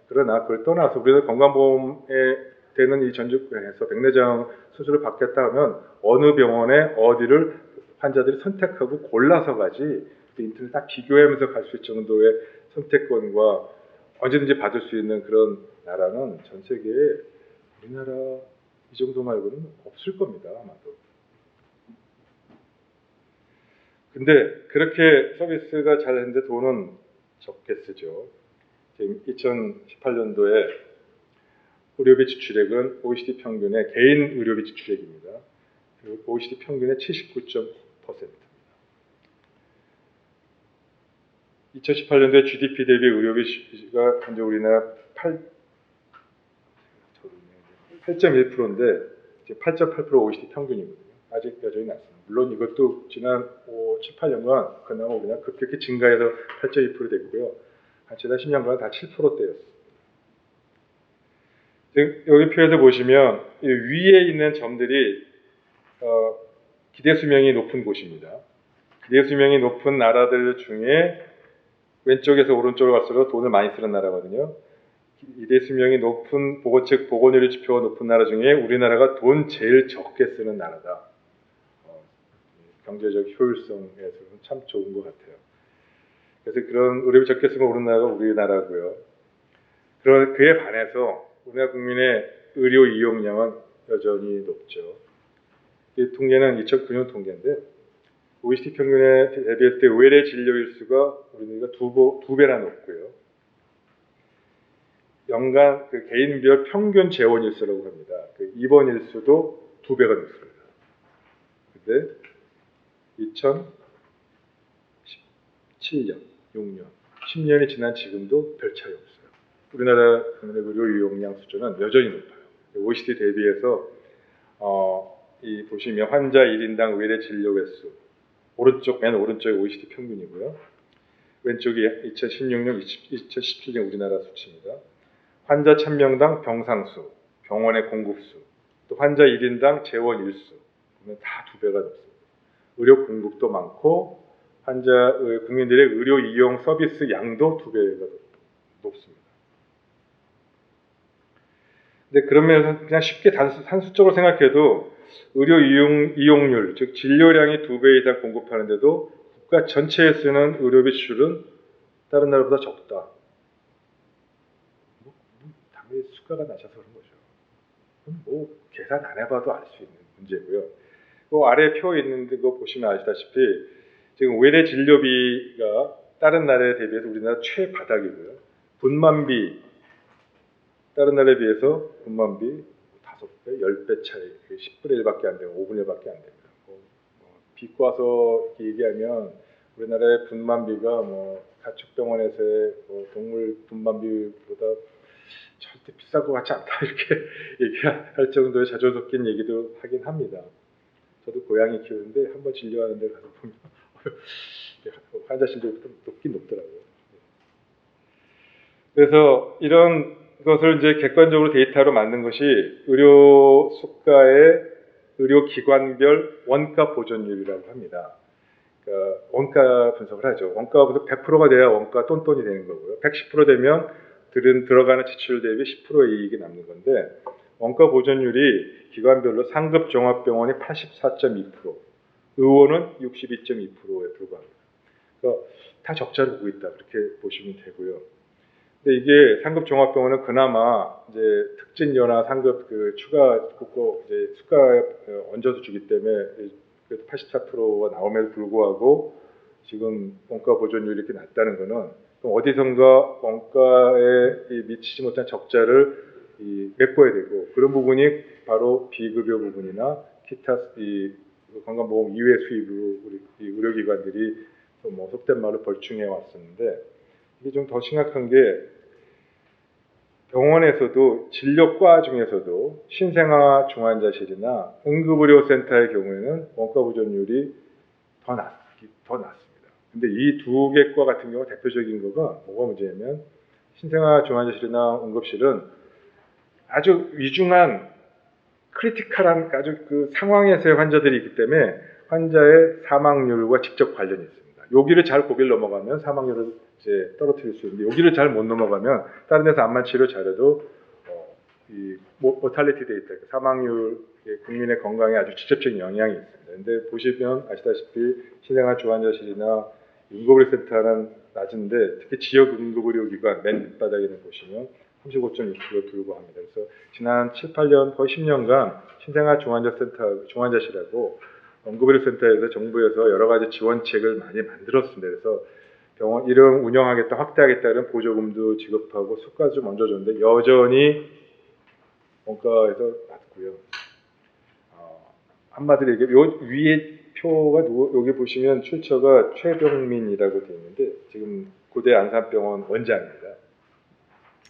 그러나 그걸 떠나서 우리는 건강보험에 되는 이 전주에서 백내장 수술을 받겠다 하면 어느 병원에 어디를 환자들이 선택하고 골라서 가지 인터넷 딱 비교하면서 갈 수 있을 정도의 선택권과 언제든지 받을 수 있는 그런 나라는 전 세계에 우리나라 이 정도 말고는 없을 겁니다. 아마도. 근데 그렇게 서비스가 잘 했는데 돈은 적게 쓰죠. 지금 2018년도에 의료비 지출액은 OECD 평균의 개인 의료비 지출액입니다. OECD 평균의 79.9%입니다. 2018년도에 GDP 대비 의료비가 현재 우리나라 8.1%인데 8.8% OECD 평균이거든요. 아직 여전히 낮습니다. 물론 이것도 지난 7, 8년간 그나마 그냥 급격히 증가해서 8.2% 됐고요. 지난 10년간 다 7%대였습니다. 여기 표에서 보시면 위에 있는 점들이 기대 수명이 높은 곳입니다. 기대 수명이 높은 나라들 중에 왼쪽에서 오른쪽으로 갈수록 돈을 많이 쓰는 나라거든요. 기대 수명이 높은 즉 보건의료 지표가 높은 나라 중에 우리나라가 돈 제일 적게 쓰는 나라다. 경제적 효율성에서는 참 좋은 것 같아요. 그래서 그런 의료비 적게 쓰면 오른 나라가 우리나라고요. 그에 반해서 우리나라 국민의 의료 이용량은 여전히 높죠. 이 통계는 2009년 통계인데 OECD 평균에 대비했을 때 외래 진료 일수가 우리나라가 두 배나 높고요. 연간 그 개인별 평균 재원 일수라고 합니다. 그 입원 일수도 2배가 높습니다. 근데 2017년, 6년, 10년이 지난 지금도 별 차이 없어요. 우리나라 의료 이용량 수준은 여전히 높아요. OECD 대비해서 이 보시면 환자 1인당 외래 진료 횟수 맨 오른쪽이 OECD 평균이고요. 왼쪽이 2016년, 2017년 우리나라 수치입니다. 환자 1000명당 병상수, 병원의 공급수, 또 환자 1인당 재원 일수 보면 다 2배가 높습니다. 의료 공급도 많고 국민들의 의료 이용 서비스 양도 2배가 높습니다. 근데 그러면서 그냥 쉽게 산술적으로 생각해도 의료 이용률, 즉 진료량이 2배 이상 공급하는데도 국가 전체에 쓰는 의료비 지출은 다른 나라보다 적다. 당연히 수가가 낮아서 그런 거죠. 그건 계산 안 해봐도 알 수 있는 문제고요. 그 아래 표 있는데 그거 보시면 아시다시피 지금 외래 진료비가 다른 나라에 대비해서 우리나라 최바닥이고요. 분만비 다른 나라에 비해서 분만비 5배, 10배 차이, 10분의 1밖에 안 되고 5분의 1밖에 안 됩니다. 비꼬아서 얘기하면 우리나라의 분만비가 가축병원에서의 동물 분만비보다 절대 비싼 것 같지 않다 이렇게 얘기할 정도의 자주 섞인 얘기도 하긴 합니다. 저도 고양이 키우는데 한번 진료하는 데 가서 보면 환자 진료비가 높긴 높더라고요. 그래서 이런 것을 이제 객관적으로 데이터로 만든 것이 의료 수가의 의료기관별 원가 보존율이라고 합니다. 그러니까 원가 분석을 하죠. 원가 분석 100%가 돼야 원가 똔똔이 되는 거고요. 110% 되면 들어가는 지출 대비 10%의 이익이 남는 건데 원가 보존율이 기관별로 상급 종합병원이 84.2%, 의원은 62.2%에 불과합니다. 그러니까 다 적자를 보고 있다 그렇게 보시면 되고요. 근데 이게 상급 종합병원은 그나마 이제 특진료나 상급 추가 이제 수가에 얹어서 주기 때문에 그래도 84%가 나옴에도 불구하고 지금 원가 보존율이 이렇게 낮다는 거는 그럼 어디선가 원가에 미치지 못한 적자를 메꿔야 되고 그런 부분이 바로 비급여 부분이나 기타 건강보험 이외 수입으로 우리 의료기관들이 속된 말로 벌충해 왔었는데 이게 좀 더 심각한 게 병원에서도 진료과 중에서도 신생아 중환자실이나 응급의료센터의 경우에는 원가 보존율이 더 낮습니다. 근데 이 두 개 과 같은 경우 대표적인 거가 뭐가 문제냐면 신생아 중환자실이나 응급실은 아주 위중한 크리티컬한 아주 그 상황에서의 환자들이 있기 때문에 환자의 사망률과 직접 관련이 있습니다. 여기를 잘 고개를 넘어가면 사망률을 이제 떨어뜨릴 수 있는데 여기를 잘 못 넘어가면 다른 데서 암만 치료 잘해도 이 모탈리티 데이터, 사망률, 국민의 건강에 아주 직접적인 영향이 있습니다. 근데 보시면 아시다시피 신생아 중환자실이나 응급의료센터는 낮은데 특히 지역 응급의료기관 맨 밑바닥에는 보시면 35.6%에 불과합니다. 그래서 지난 7, 8년 거의 10년간 신생아 중환자실하고 응급의료센터에서 정부에서 여러 가지 지원책을 많이 만들었습니다. 그래서 병원 이름 운영하겠다, 확대하겠다는 보조금도 지급하고 수가도 좀 얹어줬는데 여전히 원가에서 낮고요. 한마디로 얘기해 요 위에 표가 여기 보시면 출처가 최병민이라고 되어 있는데 지금 고대 안산병원 원장입니다.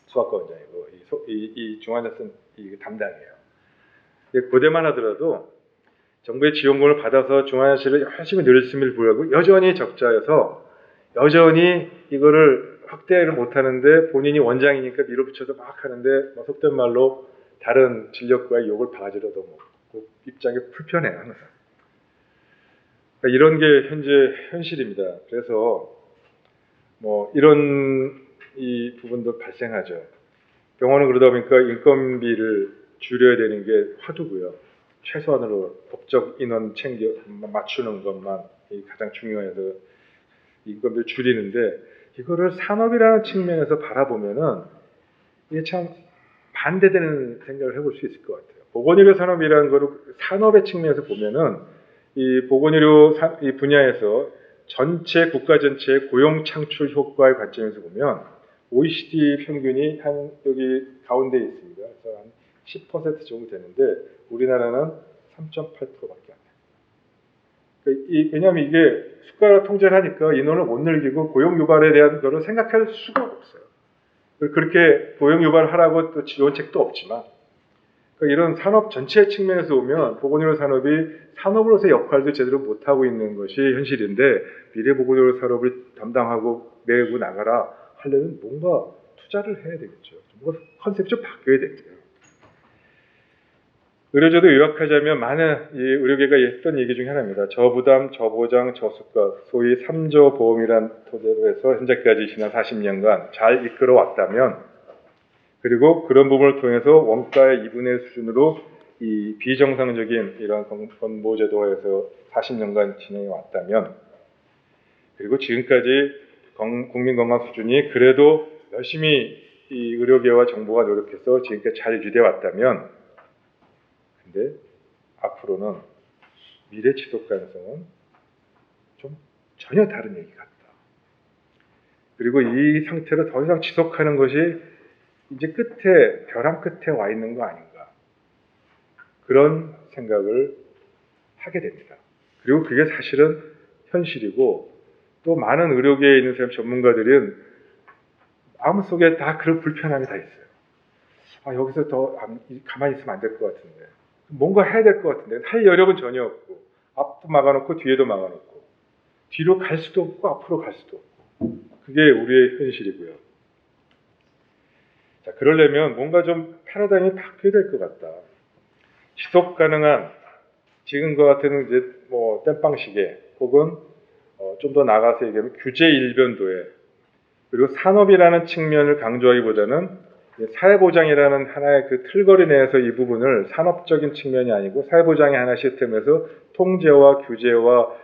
소아과 원장이고 이 중환자센터 담당이에요. 고대만 하더라도 정부의 지원금을 받아서 중환자실을 열심히 늘렸음에도 불구하고 여전히 적자여서 여전히 이거를 확대를 못하는데 본인이 원장이니까 밀어붙여서 막 하는데 속된 말로 다른 진료과의 욕을 바가지로 얻어먹고 입장이 불편해요 항상. 그러니까 이런 게 현재 현실입니다. 그래서 뭐 이런 이 부분도 발생하죠. 병원은 그러다 보니까 인건비를 줄여야 되는 게 화두고요. 최소한으로 법적 인원 챙겨 맞추는 것만 가장 중요해서 인건비를 줄이는데 이거를 산업이라는 측면에서 바라보면은 이게 참 반대되는 생각을 해볼 수 있을 것 같아요. 보건의료 산업이라는 거를 산업의 측면에서 보면은 이 보건의료 이 분야에서 전체 국가 전체의 고용 창출 효과의 관점에서 보면 OECD 평균이 한 여기 가운데 있습니다. 그래서 한 10% 정도 되는데 우리나라는 3.8%밖에 안 돼요. 왜냐하면 이게 숫자로 통제를 하니까 인원을 못 늘리고 고용 유발에 대한 거를 생각할 수가 없어요. 그렇게 고용 유발을 하라고 또 지원책도 없지만 그러니까 이런 산업 전체 측면에서 보면 보건의료 산업이 산업으로서의 역할도 제대로 못하고 있는 것이 현실인데 미래 보건의료 산업을 담당하고 메고 나가라 하려면 뭔가 투자를 해야 되겠죠. 뭔가 컨셉이 좀 바뀌어야 되겠죠. 의료제도 요약하자면 많은 이 의료계가 했던 얘기 중에 하나입니다. 저부담, 저보장, 저수가, 소위 3조 보험이란 토대로 해서 현재까지 지난 40년간 잘 이끌어왔다면 그리고 그런 부분을 통해서 원가의 2분의 1 수준으로 이 비정상적인 이런 건보제도에서 40년간 진행해 왔다면 그리고 지금까지 국민 건강 수준이 그래도 열심히 이 의료계와 정부가 노력해서 지금까지 잘 유지돼 왔다면 근데 앞으로는 미래 지속 가능성은 좀 전혀 다른 얘기 같다. 그리고 이 상태로 더 이상 지속하는 것이 이제 끝에 벼랑 끝에 와 있는 거 아닌가 그런 생각을 하게 됩니다. 그리고 그게 사실은 현실이고 또 많은 의료계에 있는 사람 전문가들은 마음속에 다 그런 불편함이 다 있어요. 여기서 더 가만히 있으면 안 될 것 같은데 뭔가 해야 될 것 같은데 할 여력은 전혀 없고 앞도 막아놓고 뒤에도 막아놓고 뒤로 갈 수도 없고 앞으로 갈 수도 없고 그게 우리의 현실이고요. 자, 그러려면 뭔가 좀 패러다임이 바뀌어야 될 것 같다. 지속 가능한 지금과 같은 이제 뭐 땜빵시계 혹은 좀 더 나가서 얘기하면 규제 일변도에 그리고 산업이라는 측면을 강조하기보다는 사회보장이라는 하나의 그 틀거리 내에서 이 부분을 산업적인 측면이 아니고 사회보장의 하나의 시스템에서 통제와 규제와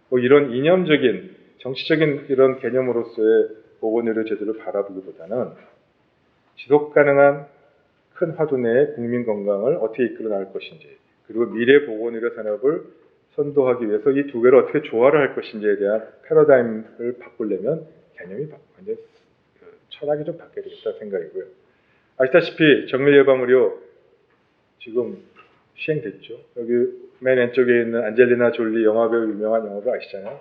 뭐 이런 이념적인 정치적인 이런 개념으로서의 보건의료 제도를 바라보기보다는 지속가능한 큰 화두 내에 국민 건강을 어떻게 이끌어 나갈 것인지 그리고 미래 보건의료 산업을 선도하기 위해서 이 두 개를 어떻게 조화를 할 것인지에 대한 패러다임을 바꾸려면 개념이 완전히 철학이 좀 바뀌어야 되겠다 생각이고요. 아시다시피 정밀예방의료 지금 시행됐죠. 여기 맨 왼쪽에 있는 안젤리나 졸리 영화배우 유명한 영화배우 아시잖아요.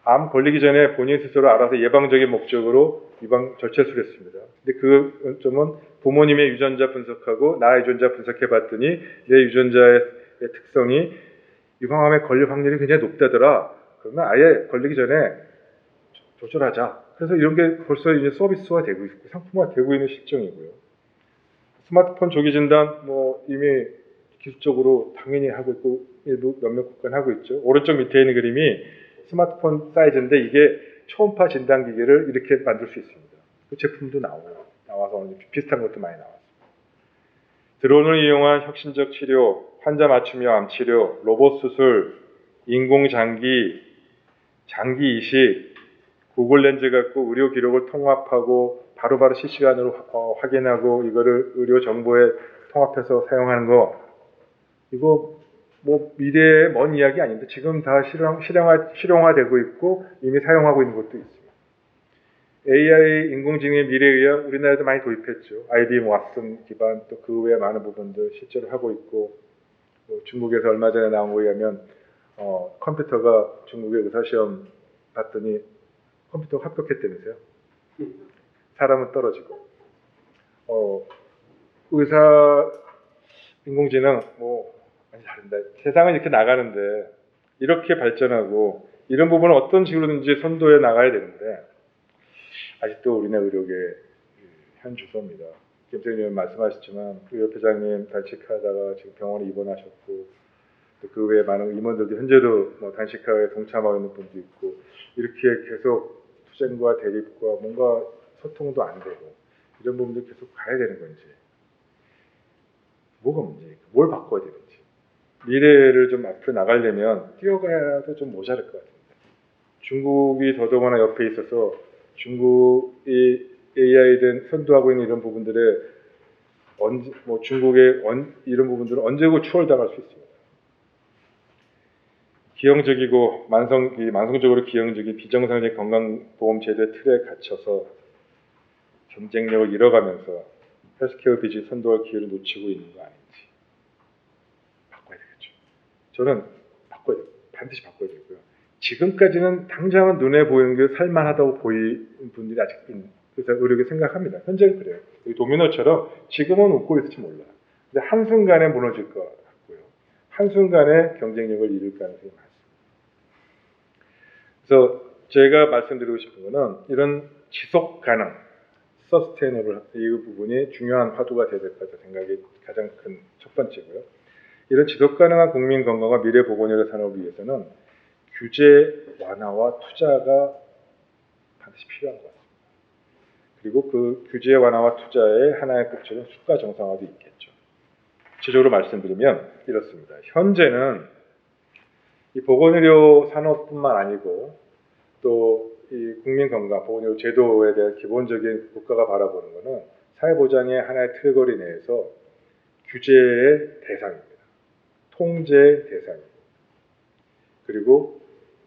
암 걸리기 전에 본인 스스로 알아서 예방적인 목적으로 유방 절제술을 했습니다. 근데 그 점은 부모님의 유전자 분석하고 나의 유전자 분석해봤더니 내 유전자의 특성이 유방암에 걸릴 확률이 굉장히 높다더라. 그러면 아예 걸리기 전에 조절하자. 그래서 이런 게 벌써 이제 서비스화 되고 있고 상품화 되고 있는 실정이고요. 스마트폰 조기 진단 뭐 이미 기술적으로 당연히 하고 있고 일부 몇몇 국가는 하고 있죠. 오른쪽 밑에 있는 그림이 스마트폰 사이즈인데 이게 초음파 진단 기계를 이렇게 만들 수 있습니다. 그 제품도 나와서 비슷한 것도 많이 나왔습니다. 드론을 이용한 혁신적 치료, 환자 맞춤형 암 치료, 로봇 수술, 인공 장기 이식, 구글 렌즈 갖고 의료 기록을 통합하고 바로바로 실시간으로 확인하고 이거를 의료 정보에 통합해서 사용하는 거, 이거 뭐 미래의 먼 이야기 아닌데 지금 다 실용화되고 있고 이미 사용하고 있는 것도 있습니다. AI 인공지능의 미래의학 우리나라에도 많이 도입했죠. IBM 왓슨 기반 또 그 외에 많은 부분들 실제로 하고 있고, 뭐 중국에서 얼마 전에 나온 거에 의하면 컴퓨터가 중국의 의사시험 봤더니 컴퓨터가 합격했다면서요. 사람은 떨어지고. 의사 인공지능 뭐 많이 다른다. 세상은 이렇게 나가는데 이렇게 발전하고 이런 부분을 어떤 식으로든지 선도해 나가야 되는데 아직도 우리나라 의료계 현 주소입니다. 김정일 의원 말씀하셨지만 의협회장님 단식하다가 지금 병원에 입원하셨고 또 그 외에 많은 임원들도 현재도 뭐 단식하에 동참하고 있는 분도 있고 이렇게 계속 투쟁과 대립과 뭔가 소통도 안 되고 이런 부분도 계속 가야 되는 건지 뭐가 문제일까? 뭘 바꿔야 되는지 미래를 좀 앞으로 나가려면 뛰어가야도 좀 모자랄 것 같은데 중국이 더더구나 옆에 있어서 중국이 AI든 선도하고 있는 이런 부분들에 중국의 이런 부분들은 언제고 추월당할 수 있습니다. 기형적이고 만성적으로 기형적인 비정상적인 건강보험제도의 틀에 갇혀서 경쟁력을 잃어가면서 헬스케어 비즈니스 선도할 기회를 놓치고 있는 거 아닌지 바꿔야 되겠죠. 저는 반드시 바꿔야 되고요. 지금까지는 당장은 눈에 보이는 게 살만하다고 보이는 분들이 아직 의료계 생각합니다. 현재는 그래요. 도미노처럼 지금은 웃고 있을지 몰라요. 근데 한순간에 무너질 것 같고요. 한순간에 경쟁력을 잃을 가능성이 많습니다. 그래서 제가 말씀드리고 싶은 거는 이런 지속 가능, 서스테이너블 이 부분이 중요한 화두가 되야 될 것 같다는 생각이 가장 큰 첫 번째고요. 이런 지속 가능한 국민 건강과 미래 보건의료 산업을 위해서는 규제 완화와 투자가 반드시 필요한 것 같습니다. 그리고 그 규제 완화와 투자의 하나의 꼭지는 수가 정상화도 있겠죠. 구체적으로 말씀드리면 이렇습니다. 현재는 이 보건의료 산업뿐만 아니고 또 이 국민 건강 보건의료 제도에 대한 기본적인 국가가 바라보는 것은 사회보장의 하나의 틀거리 내에서 규제의 대상입니다. 통제 대상입니다. 그리고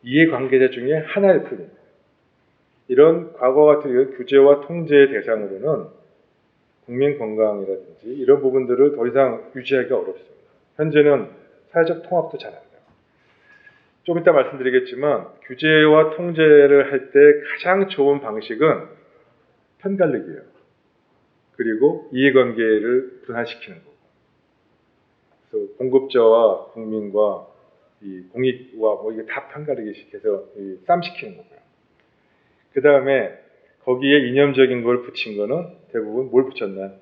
이해관계자 중에 하나일 뿐입니다. 이런 과거 같은 이런 규제와 통제의 대상으로는 국민 건강이라든지 이런 부분들을 더 이상 유지하기가 어렵습니다. 현재는 사회적 통합도 잘 안 돼요. 좀 이따 말씀드리겠지만 규제와 통제를 할 때 가장 좋은 방식은 편갈르기예요. 그리고 이해관계를 분산시키는 거고. 그래서 공급자와 국민과 이 공익과 뭐 이게 다 편가르기 해서 쌈시키는 거고요. 그 다음에 거기에 이념적인 걸 붙인 거는 대부분 뭘 붙였나?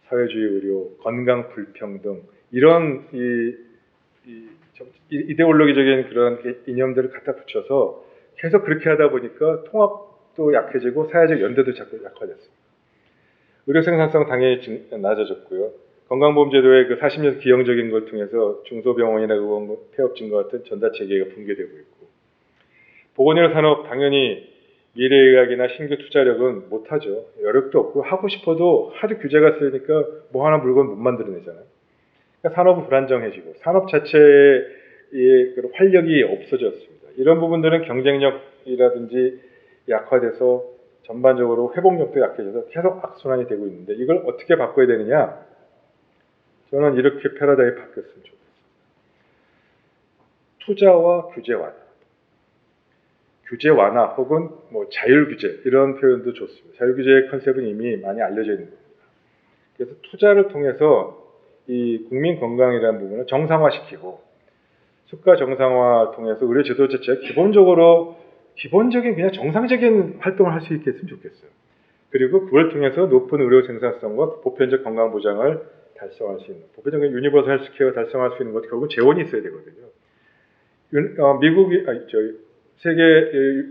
사회주의 의료, 건강 불평등 이런 이데올로기적인 그런 이념들을 갖다 붙여서 계속 그렇게 하다 보니까 통합도 약해지고 사회적 연대도 자꾸 약화됐습니다. 의료 생산성 당연히 낮아졌고요. 건강보험제도의 그 40년 기형적인 걸 통해서 중소병원이나 의원 폐업 증가 같은 전자체계가 붕괴되고 있고 보건의료 산업 당연히 미래의학이나 신규 투자력은 못하죠. 여력도 없고 하고 싶어도 하도 규제가 세니까 뭐 하나 물건 못 만들어내잖아요. 그러니까 산업은 불안정해지고 산업 자체의 활력이 없어졌습니다. 이런 부분들은 경쟁력이라든지 약화돼서 전반적으로 회복력도 약해져서 계속 악순환이 되고 있는데 이걸 어떻게 바꿔야 되느냐? 저는 이렇게 패러다임이 바뀌었으면 좋겠습니다. 투자와 규제 완화. 규제 완화 혹은 뭐 자율 규제 이런 표현도 좋습니다. 자율 규제의 컨셉은 이미 많이 알려져 있는 겁니다. 그래서 투자를 통해서 이 국민 건강이라는 부분을 정상화시키고 수가 정상화 통해서 의료 제도 자체가 기본적인 그냥 정상적인 활동을 할 수 있게 했으면 좋겠어요. 그리고 그걸 통해서 높은 의료 생산성과 보편적 건강 보장을 달성할 수 있는 보편적인 유니버설 헬스케어 달성할 수 있는 것 결국 재원이 있어야 되거든요. 세계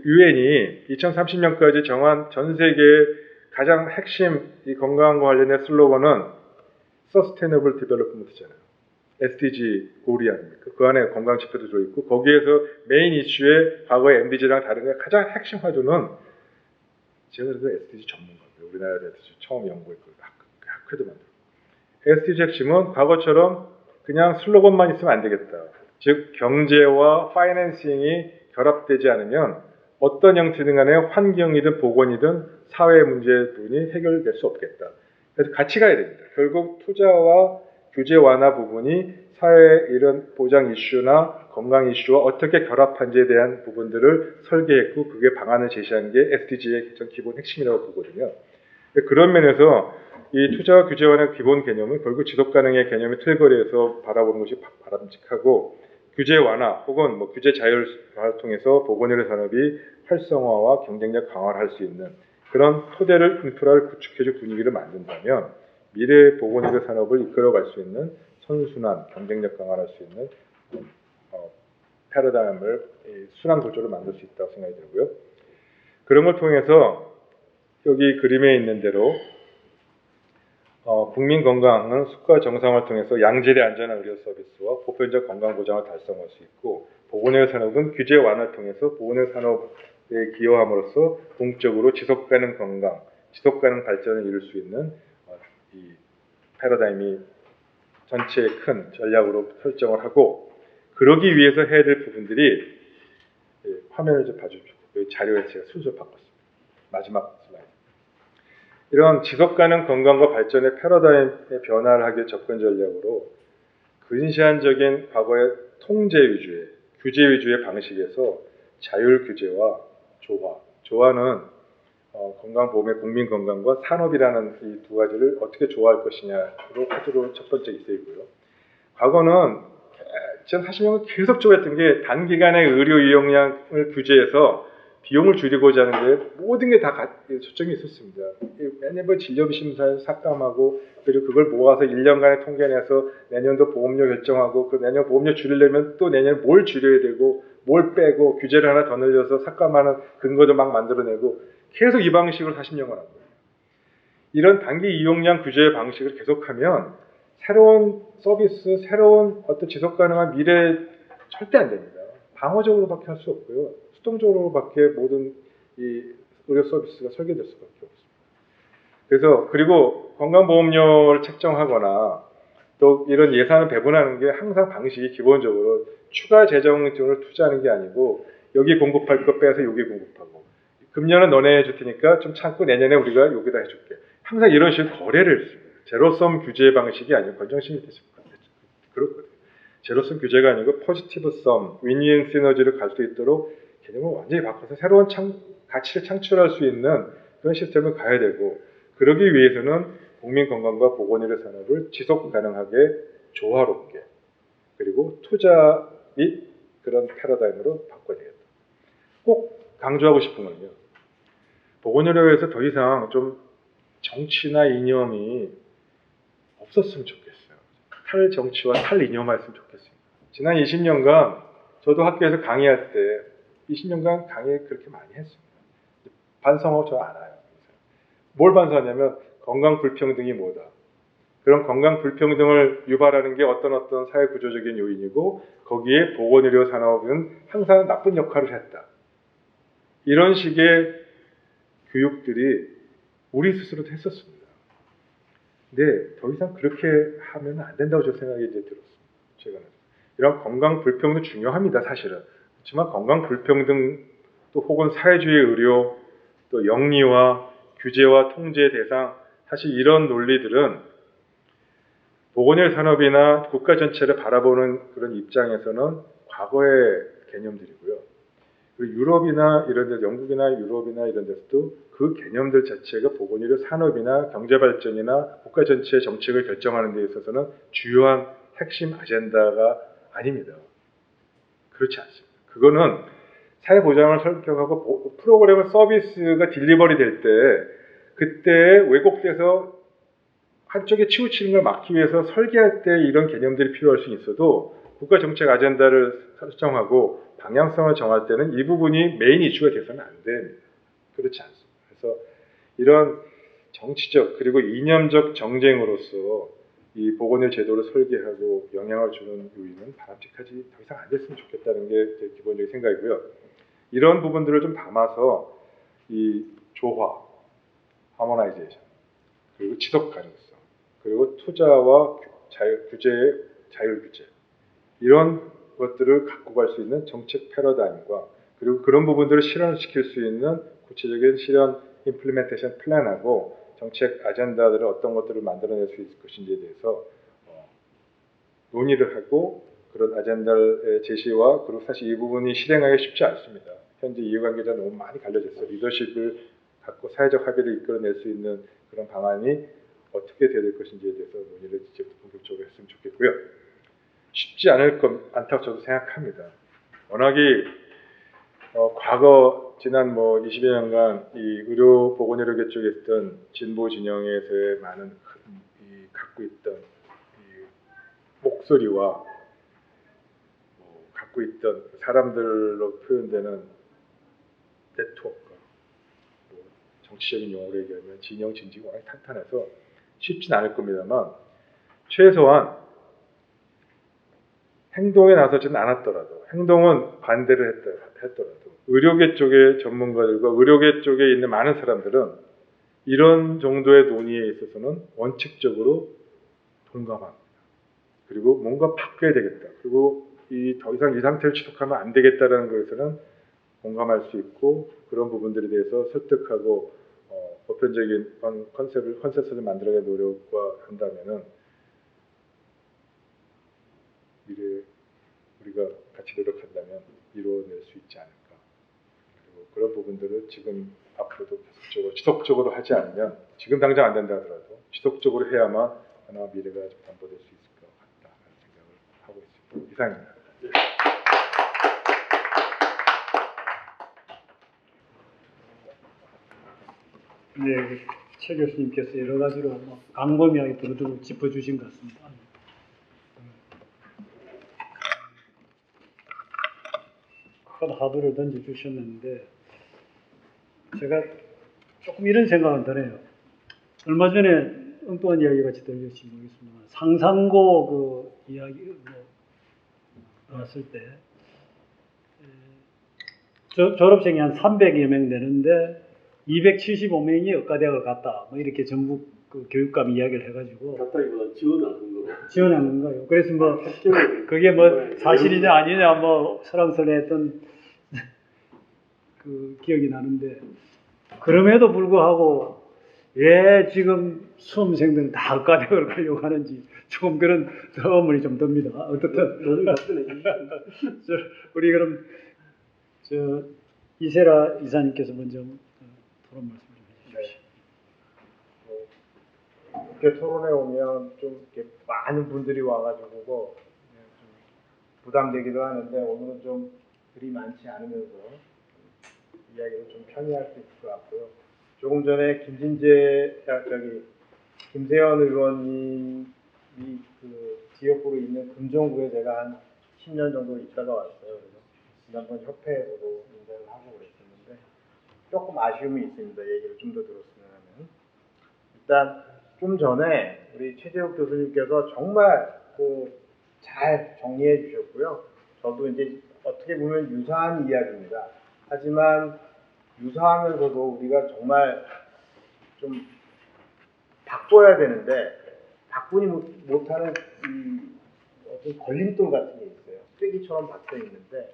유엔이 2030년까지 정한 전 세계 가장 핵심 이 건강과 관련된 슬로건은 Sustainable Development잖아요. SDG 골이 아닙니까? 그 안에 건강 지표도 들어있고 거기에서 메인 이슈에 과거의 MDG랑 다른 게 가장 핵심 화두는 제가 그래서 SDG 전문가고요. 우리나라에서 SDG 처음 연구했고 학회도 만들고 SDG 핵심은 과거처럼 그냥 슬로건만 있으면 안 되겠다. 즉 경제와 파이낸싱이 결합되지 않으면 어떤 형태든 간에 환경이든 보건이든 사회 문제분이 해결될 수 없겠다. 그래서 같이 가야 됩니다. 결국 투자와 규제 완화 부분이 사회 이런 보장 이슈나 건강 이슈와 어떻게 결합한지에 대한 부분들을 설계했고 그게 방안을 제시한 게 SDG의 기본 핵심이라고 보거든요. 그런 면에서 이 투자와 규제 완화의 기본 개념은 결국 지속가능의 개념의 틀거리에서 바라보는 것이 바람직하고 규제 완화 혹은 뭐 규제 자율화를 통해서 보건의료 산업이 활성화와 경쟁력 강화를 할 수 있는 그런 토대를 인프라를 구축해줄 분위기를 만든다면 미래 보건의료 산업을 이끌어갈 수 있는 선순환 경쟁력 강화를 할 수 있는 패러다임을 순환 구조를 만들 수 있다고 생각이 들고요. 그런 걸 통해서 여기 그림에 있는 대로 국민 건강은 수가 정상화를 통해서 양질의 안전한 의료 서비스와 보편적 건강 보장을 달성할 수 있고 보건의료 산업은 규제 완화를 통해서 보건의료 산업에 기여함으로써 공적으로 지속가능 건강, 지속가능 발전을 이룰 수 있는 이 패러다임이 전체의 큰 전략으로 설정을 하고 그러기 위해서 해야 될 부분들이 화면을 좀 봐주십시오. 여기 자료에 제가 순서 바꿨습니다. 마지막 슬라이드. 이런 지속가능 건강과 발전의 패러다임의 변화를 하기 위해 접근 전략으로 근시안적인 과거의 통제 위주의, 규제 위주의 방식에서 자율 규제와 조화는 건강보험의 국민 건강과 산업이라는 이 두 가지를 어떻게 조화할 것이냐로 화두로 첫 번째 있어있고요. 과거는 2040년은 계속 조회했던 게 단기간의 의료 이용량을 규제해서 비용을 줄이고자 하는 게 모든 게 다 초점이 있었습니다. 매년 진료비 심사에서 삭감하고 그리고 그걸 모아서 1년간의 통계내서 내년도 보험료 결정하고 그 내년 보험료 줄이려면 또 내년에 뭘 줄여야 되고 뭘 빼고 규제를 하나 더 늘려서 삭감하는 근거도 막 만들어내고 계속 이 방식으로 40년간 한 거예요. 이런 단기 이용량 규제 방식을 계속하면 새로운 서비스, 새로운 어떤 지속가능한 미래 절대 안 됩니다. 방어적으로밖에 할 수 없고요. 수동적으로밖에 모든 이 의료 서비스가 설계될 수밖에 없습니다. 그래서 그리고 건강보험료를 책정하거나 또 이런 예산을 배분하는 게 항상 방식이 기본적으로 추가 재정 등을 투자하는 게 아니고 여기 공급할 거 빼서 여기 공급하고 금년은 너네 해줄 테니까 좀 참고 내년에 우리가 여기다 해줄게. 항상 이런 식으로 거래를 했습니다. 제로섬 규제 방식이 아니고 건정심이 그렇거든요. 제로섬 규제가 아니고 포지티브 섬, 윈윈 시너지를 갈 수 있도록 개념을 완전히 바꿔서 새로운 가치를 창출할 수 있는 그런 시스템을 가야 되고 그러기 위해서는 국민 건강과 보건의료 산업을 지속 가능하게 조화롭게 그리고 투자 및 그런 패러다임으로 바꿔야 되겠다. 꼭 강조하고 싶은 건요. 보건의료에서 더 이상 좀 정치나 이념이 없었으면 좋겠어요. 탈정치와 탈이념화였으면 좋겠습니다. 지난 20년간 저도 학교에서 강의할 때 20년간 강의 그렇게 많이 했습니다. 반성하고 저 알아요. 뭘 반성하냐면 건강 불평등이 뭐다. 그런 건강 불평등을 유발하는 게 어떤 사회 구조적인 요인이고 거기에 보건의료 산업은 항상 나쁜 역할을 했다. 이런 식의 교육들이 우리 스스로도 했었습니다. 근데 더 이상 그렇게 하면 안 된다고 저 생각이 이제 들었습니다. 최근에. 이런 건강 불평등 중요합니다, 사실은. 그렇지만 건강 불평등 또 혹은 사회주의 의료 또 영리화, 규제와 통제 대상 사실 이런 논리들은 보건의료 산업이나 국가 전체를 바라보는 그런 입장에서는 과거의 개념들이고요. 그리고 유럽이나 이런 데, 영국이나 유럽이나 이런 데서도 그 개념들 자체가 보건의료 산업이나 경제발전이나 국가 전체의 정책을 결정하는 데 있어서는 주요한 핵심 아젠다가 아닙니다. 그렇지 않습니다. 그거는 사회보장을 설득하고 프로그램 서비스가 딜리버리 될 때 그때 왜곡돼서 한쪽에 치우치는 걸 막기 위해서 설계할 때 이런 개념들이 필요할 수 있어도 국가 정책 아젠다를 설정하고 방향성을 정할 때는 이 부분이 메인 이슈가 돼서는 안 됩니다. 그렇지 않습니다. 그래서 이런 정치적 그리고 이념적 정쟁으로서 이 보건의 제도를 설계하고 영향을 주는 요인은 바람직하지 더 이상 안 됐으면 좋겠다는 게 제 기본적인 생각이고요. 이런 부분들을 좀 담아서 이 조화, 하모나이제이션, 그리고 지속 가능성, 그리고 투자와 규제의 자율 규제 이런 것들을 갖고 갈 수 있는 정책 패러다임과 그리고 그런 부분들을 실현시킬 수 있는 구체적인 실현 임플리멘테이션 플랜하고 정책 아젠다들을 어떤 것들을 만들어낼 수 있을 것인지에 대해서 논의를 하고 그런 아젠다의 제시와 그리고 사실 이 부분이 실행하기 쉽지 않습니다. 현재 이해관계자 너무 많이 갈려졌어요. 리더십을 갖고 사회적 합의를 이끌어낼 수 있는 그런 방안이 어떻게 돼야 될 것인지에 대해서 논의를 이제부터 본격적으로 했으면 좋겠고요. 쉽지 않다고 저도 생각합니다. 워낙에 과거 지난 20여 년간 이 의료 보건의료계 쪽에 있던 진보 진영에서의 많은 갖고 있던 이 목소리와 갖고 있던 사람들로 표현되는 네트워크, 정치적인 용어로 얘기하면 진영 진지가 워낙 탄탄해서 쉽진 않을 겁니다만 최소한 행동에 나서지는 않았더라도 행동은 반대를 했더라도 의료계 쪽의 전문가들과 의료계 쪽에 있는 많은 사람들은 이런 정도의 논의에 있어서는 원칙적으로 동감합니다. 그리고 뭔가 바뀌어야 되겠다. 그리고 더 이상 이 상태를 지속하면 안 되겠다라는 것에서는 공감할 수 있고 그런 부분들에 대해서 설득하고 보편적인 컨센서스를 만들어가는 노력과 한다면은 미래에 우리가 같이 노력한다면 이루어낼 수 있지 않을까. 그리고 그런 부분들을 지금 앞으로도 계속적으로 지속적으로 하지 않으면 지금 당장 안 된다 하더라도 지속적으로 해야만 하나 미래가 좀 담보될 수 있을 것 같다는 생각을 하고 있습니다. 이상입니다. 네, 최 교수님께서 여러 가지로 광범위하게 두루두루 짚어주신 것 같습니다. 큰 화두를 던져주셨는데 제가 조금 이런 생각은 드네요. 얼마 전에 엉뚱한 이야기 같이 들릴지 모르겠습니다만 상상고 그 이야기 나왔을 때 졸업생이 한 300여 명 되는데 275명이 의과대학을 갔다. 이렇게 전북 그 교육감 이야기를 해가지고 갔다기보다 지원을 한 거고. 지원한 건가요? 그래서 그게 사실이냐 아니냐 설왕설래했던 그 기억이 나는데 그럼에도 불구하고 왜 지금 수험생들은 다 의과대학을 가려고 하는지 조금 그런 의문이 좀 듭니다. 어떻든 우리 그럼 이세라 이사님께서 먼저 토론 말씀 좀 해주십시오. 이렇게 토론에 오면 좀 이렇게 많은 분들이 와가지고 좀 부담되기도 하는데 오늘은 좀 그리 많지 않으면서 이야기를 좀 편의할 수 있을 것 같고요. 조금 전에 김세현 의원님이 그 지역구로 있는 금정구에 제가 한 10년 정도 있다가 왔어요. 그래서 지난번 협회에서도 인사를 하고 그랬었는데 조금 아쉬움이 있습니다. 얘기를 좀 더 들었으면 하면. 일단 좀 전에 우리 최재욱 교수님께서 정말 잘 정리해 주셨고요. 저도 이제 어떻게 보면 유사한 이야기입니다. 하지만 유사하면서도 우리가 정말 좀 바꿔야 되는데 바꾸지 못하는 어떤 걸림돌 같은 게 있어요. 쐐기처럼 박혀 있는데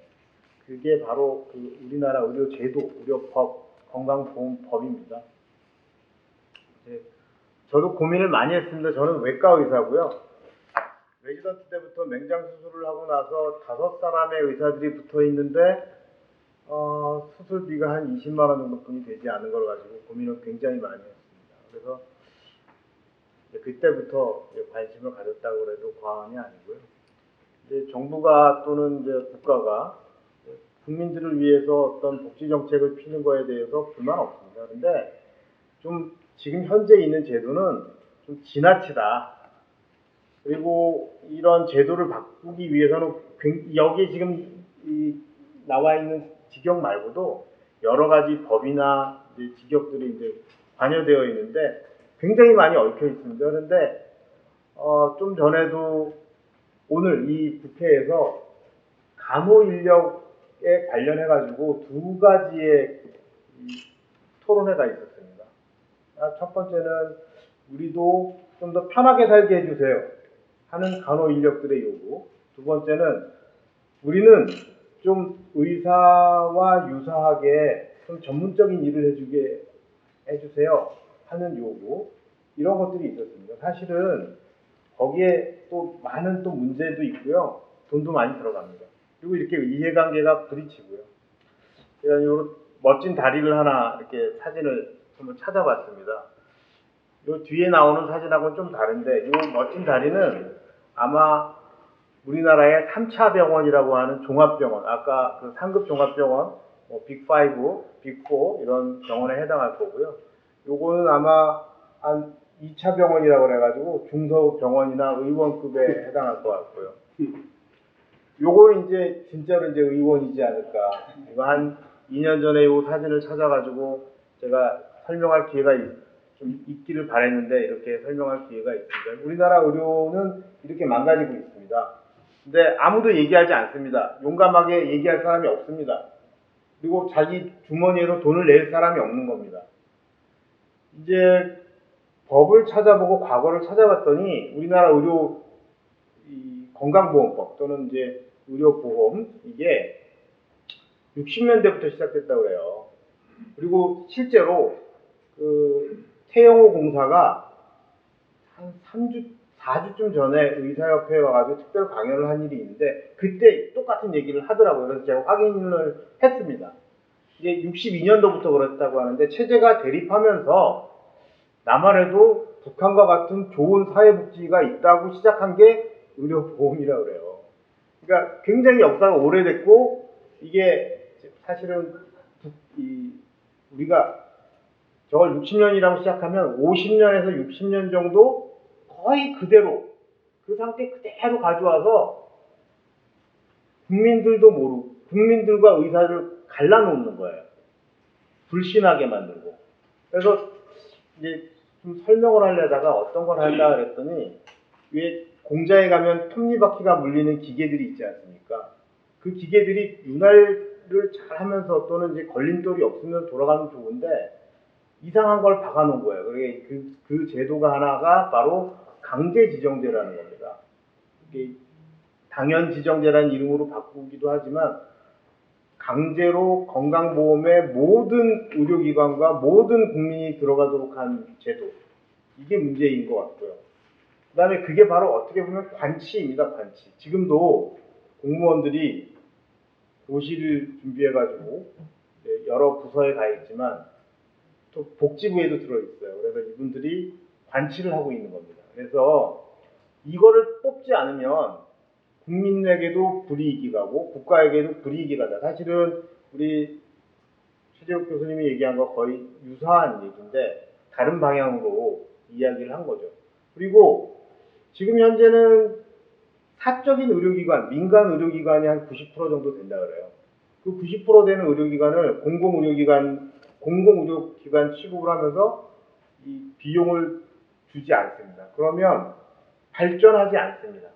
그게 바로 그 우리나라 의료 제도, 의료법, 건강보험법입니다. 저도 고민을 많이 했습니다. 저는 외과 의사고요. 레지던트 때부터 맹장 수술을 하고 나서 5사람의 의사들이 붙어 있는데 수술비가 한 20만 원 정도뿐이 되지 않은 걸 가지고 고민을 굉장히 많이 했습니다. 그래서 이제 그때부터 이제 관심을 가졌다고 해도 과언이 아니고요. 이제 정부가 또는 이제 국가가 국민들을 위해서 어떤 복지 정책을 피는 거에 대해서 불만 없습니다. 그런데 좀 지금 현재 있는 제도는 좀 지나치다. 그리고 이런 제도를 바꾸기 위해서는 여기 지금 나와 있는 직역 말고도 여러 가지 법이나 이제 직역들이 이제 관여되어 있는데 굉장히 많이 얽혀 있습니다. 그런데 좀 전에도 오늘 이 국회에서 간호 인력에 관련해 가지고 두 가지의 토론회가 있었습니다. 첫 번째는 우리도 좀 더 편하게 살게 해주세요 하는 간호 인력들의 요구. 두 번째는 우리는 좀 의사와 유사하게 좀 전문적인 일을 해주세요 하는 요구. 이런 것들이 있었습니다. 사실은 거기에 또 많은 또 문제도 있고요. 돈도 많이 들어갑니다. 그리고 이렇게 이해관계가 부딪히고요. 제가 요 멋진 다리를 하나 이렇게 사진을 한번 찾아봤습니다. 요 뒤에 나오는 사진하고는 좀 다른데 이 멋진 다리는 아마 우리나라의 3차 병원이라고 하는 종합병원, 아까 그 상급 종합병원, 빅5, 빅4 이런 병원에 해당할 거고요. 요거는 아마 한 2차 병원이라고 그래가지고 중소병원이나 의원급에 해당할 것 같고요. 요거는 이제 진짜로 이제 의원이지 않을까. 이거 한 2년 전에 요 사진을 찾아가지고 제가 설명할 기회가 좀 있기를 바랬는데 이렇게 설명할 기회가 있습니다. 우리나라 의료는 이렇게 망가지고 있습니다. 근데 아무도 얘기하지 않습니다. 용감하게 얘기할 사람이 없습니다. 그리고 자기 주머니에서 돈을 낼 사람이 없는 겁니다. 이제 법을 찾아보고 과거를 찾아봤더니 우리나라 의료 건강보험법 또는 이제 의료보험 이게 60년대부터 시작됐다고 그래요. 그리고 실제로 그 태영호 공사가 한 4주쯤 전에 의사협회에 와가지고 특별 강연을 한 일이 있는데 그때 똑같은 얘기를 하더라고요. 그래서 제가 확인을 했습니다. 이게 62년도부터 그랬다고 하는데 체제가 대립하면서 나만 해도 북한과 같은 좋은 사회복지가 있다고 시작한 게 의료보험이라고 그래요. 그러니까 굉장히 역사가 오래됐고 이게 사실은 우리가 저걸 60년이라고 시작하면 50년에서 60년 정도 거의 그대로 그 상태 그대로 가져와서 국민들도 모르고 국민들과 의사를 갈라놓는 거예요. 불신하게 만들고. 그래서 이제 좀 설명을 하려다가 어떤 걸 할까 그랬더니 왜 공장에 가면 톱니바퀴가 물리는 기계들이 있지 않습니까? 그 기계들이 윤활을 잘 하면서 또는 이제 걸림돌이 없으면 돌아가면 좋은데 이상한 걸 박아놓은 거예요. 그게 그 제도가 하나가 바로 강제지정제라는 겁니다. 이게 당연지정제라는 이름으로 바꾸기도 하지만 강제로 건강보험에 모든 의료기관과 모든 국민이 들어가도록 한 제도. 이게 문제인 것 같고요. 그 다음에 그게 바로 어떻게 보면 관치입니다. 관치. 지금도 공무원들이 도시를 준비해가지고 여러 부서에 가 있지만 또 복지부에도 들어있어요. 그래서 이분들이 관치를 하고 있는 겁니다. 그래서 이거를 뽑지 않으면 국민에게도 불이익이 가고 국가에게도 불이익이 가다. 사실은 우리 최재욱 교수님이 얘기한 거 거의 유사한 얘기인데 다른 방향으로 이야기를 한 거죠. 그리고 지금 현재는 사적인 의료기관, 민간 의료기관이 한 90% 정도 된다 그래요. 그 90% 되는 의료기관을 공공의료기관 취급을 하면서 이 비용을 주지 않습니다. 그러면 발전하지 않습니다.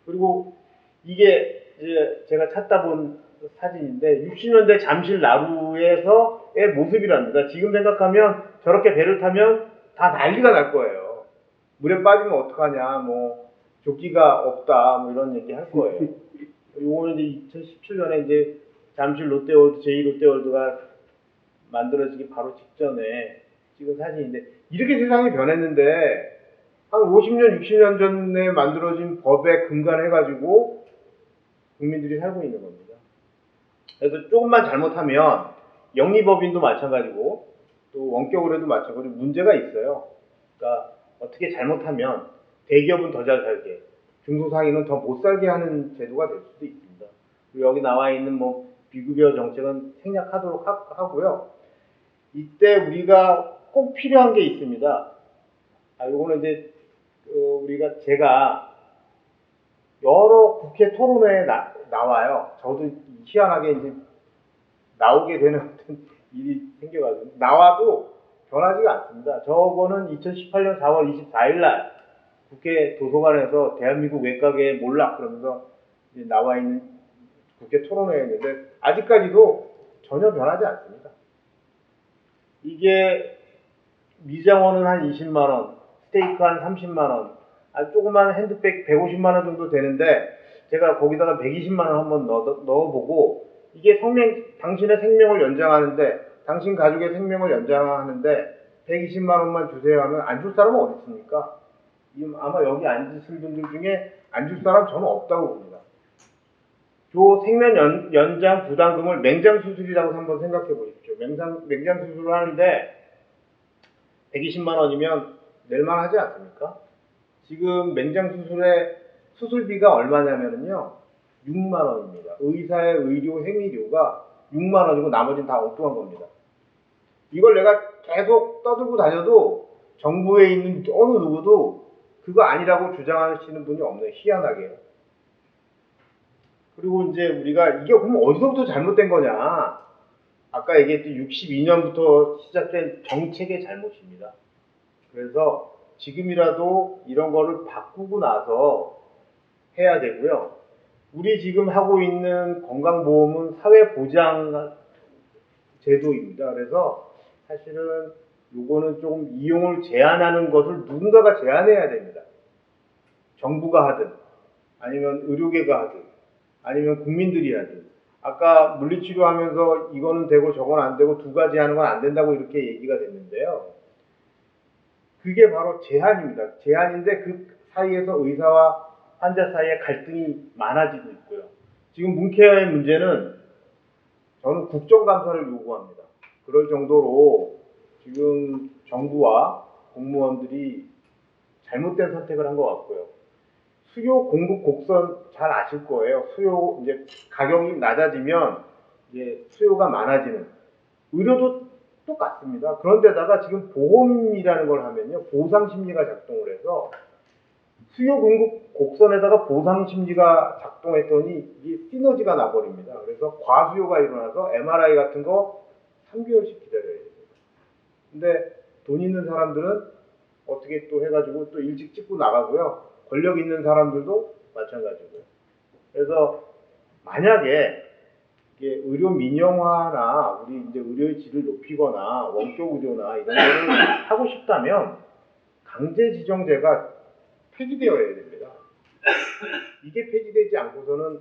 그리고 이게 이제 제가 찾다 본 사진인데 60년대 잠실 나루에서의 모습이랍니다. 지금 생각하면 저렇게 배를 타면 다 난리가 날 거예요. 물에 빠지면 어떡하냐, 뭐 조끼가 없다, 뭐 이런 얘기 할 거예요. 요거는 이제 2017년에 이제 잠실 롯데월드, 제2롯데월드가 만들어지기 바로 직전에 찍은 사진인데 이렇게 세상이 변했는데 한 50년, 60년 전에 만들어진 법에 근간해가지고 국민들이 살고 있는 겁니다. 그래서 조금만 잘못하면 영리법인도 마찬가지고 또 원격으로도 마찬가지로 문제가 있어요. 그러니까 어떻게 잘못하면 대기업은 더 잘 살게, 중소상인은 더 못 살게 하는 제도가 될 수도 있습니다. 그리고 여기 나와 있는 뭐 비급여 정책은 생략하도록 하고요. 이때 우리가 꼭 필요한 게 있습니다. 요거는 이제 제가 여러 국회 토론회에 나와요. 저도 희한하게 이제 나오게 되는 어떤 일이 생겨가지고 나와도 변하지가 않습니다. 저거는 2018년 4월 24일 날 국회 도서관에서 대한민국 외과계의 몰락 그러면서 이제 나와 있는 국회 토론회였는데 아직까지도 전혀 변하지 않습니다. 이게 미장원은 한 20만 원, 스테이크 한 30만 원, 조그만 핸드백 150만 원 정도 되는데 제가 거기다가 120만 원 한번 넣어보고 이게 당신의 생명을 연장하는데 당신 가족의 생명을 연장하는데 120만 원만 주세요 하면 안 줄 사람은 어디 있습니까? 아마 여기 앉으신 분들 중에 안 줄 사람 저는 없다고 봅니다. 생명 연장 부담금을 맹장 수술이라고 한번 생각해 보십시오. 맹장 수술을 하는데 120만 원이면 낼만 하지 않습니까? 지금 맹장 수술의 수술비가 얼마냐면요 6만 원입니다. 의사의 의료 행위료가 6만 원이고 나머지는 다 엉뚱한 겁니다. 이걸 내가 계속 떠들고 다녀도 정부에 있는 어느 누구도 그거 아니라고 주장하시는 분이 없네요. 희한하게. 그리고 이제 우리가 이게 그럼 어디서부터 잘못된 거냐? 아까 얘기했던 62년부터 시작된 정책의 잘못입니다. 그래서 지금이라도 이런 거를 바꾸고 나서 해야 되고요. 우리 지금 하고 있는 건강보험은 사회보장 제도입니다. 그래서 사실은 요거는 조금 이용을 제한하는 것을 누군가가 제한해야 됩니다. 정부가 하든 아니면 의료계가 하든 아니면 국민들이 하든 아까 물리치료하면서 이거는 되고 저건 안 되고 두 가지 하는 건 안 된다고 이렇게 얘기가 됐는데요. 그게 바로 제한입니다. 제한인데 그 사이에서 의사와 환자 사이에 갈등이 많아지고 있고요. 지금 문케어의 문제는 저는 국정감사를 요구합니다. 그럴 정도로 지금 정부와 공무원들이 잘못된 선택을 한 것 같고요. 수요 공급 곡선 잘 아실 거예요. 수요 이제 가격이 낮아지면 이제 수요가 많아지는. 의료도 똑같습니다. 그런데다가 지금 보험이라는 걸 하면요 보상 심리가 작동을 해서 수요 공급 곡선에다가 보상 심리가 작동했더니 이게 시너지가 나버립니다. 그래서 과수요가 일어나서 MRI 같은 거 3개월씩 기다려야 됩니다. 근데 돈 있는 사람들은 어떻게 또 해가지고 또 일찍 찍고 나가고요. 권력 있는 사람들도 마찬가지고요. 그래서 만약에 이게 의료 민영화나 우리 이제 의료의 질을 높이거나 원격 의료나 이런 거를 하고 싶다면 강제 지정제가 폐지되어야 됩니다. 이게 폐지되지 않고서는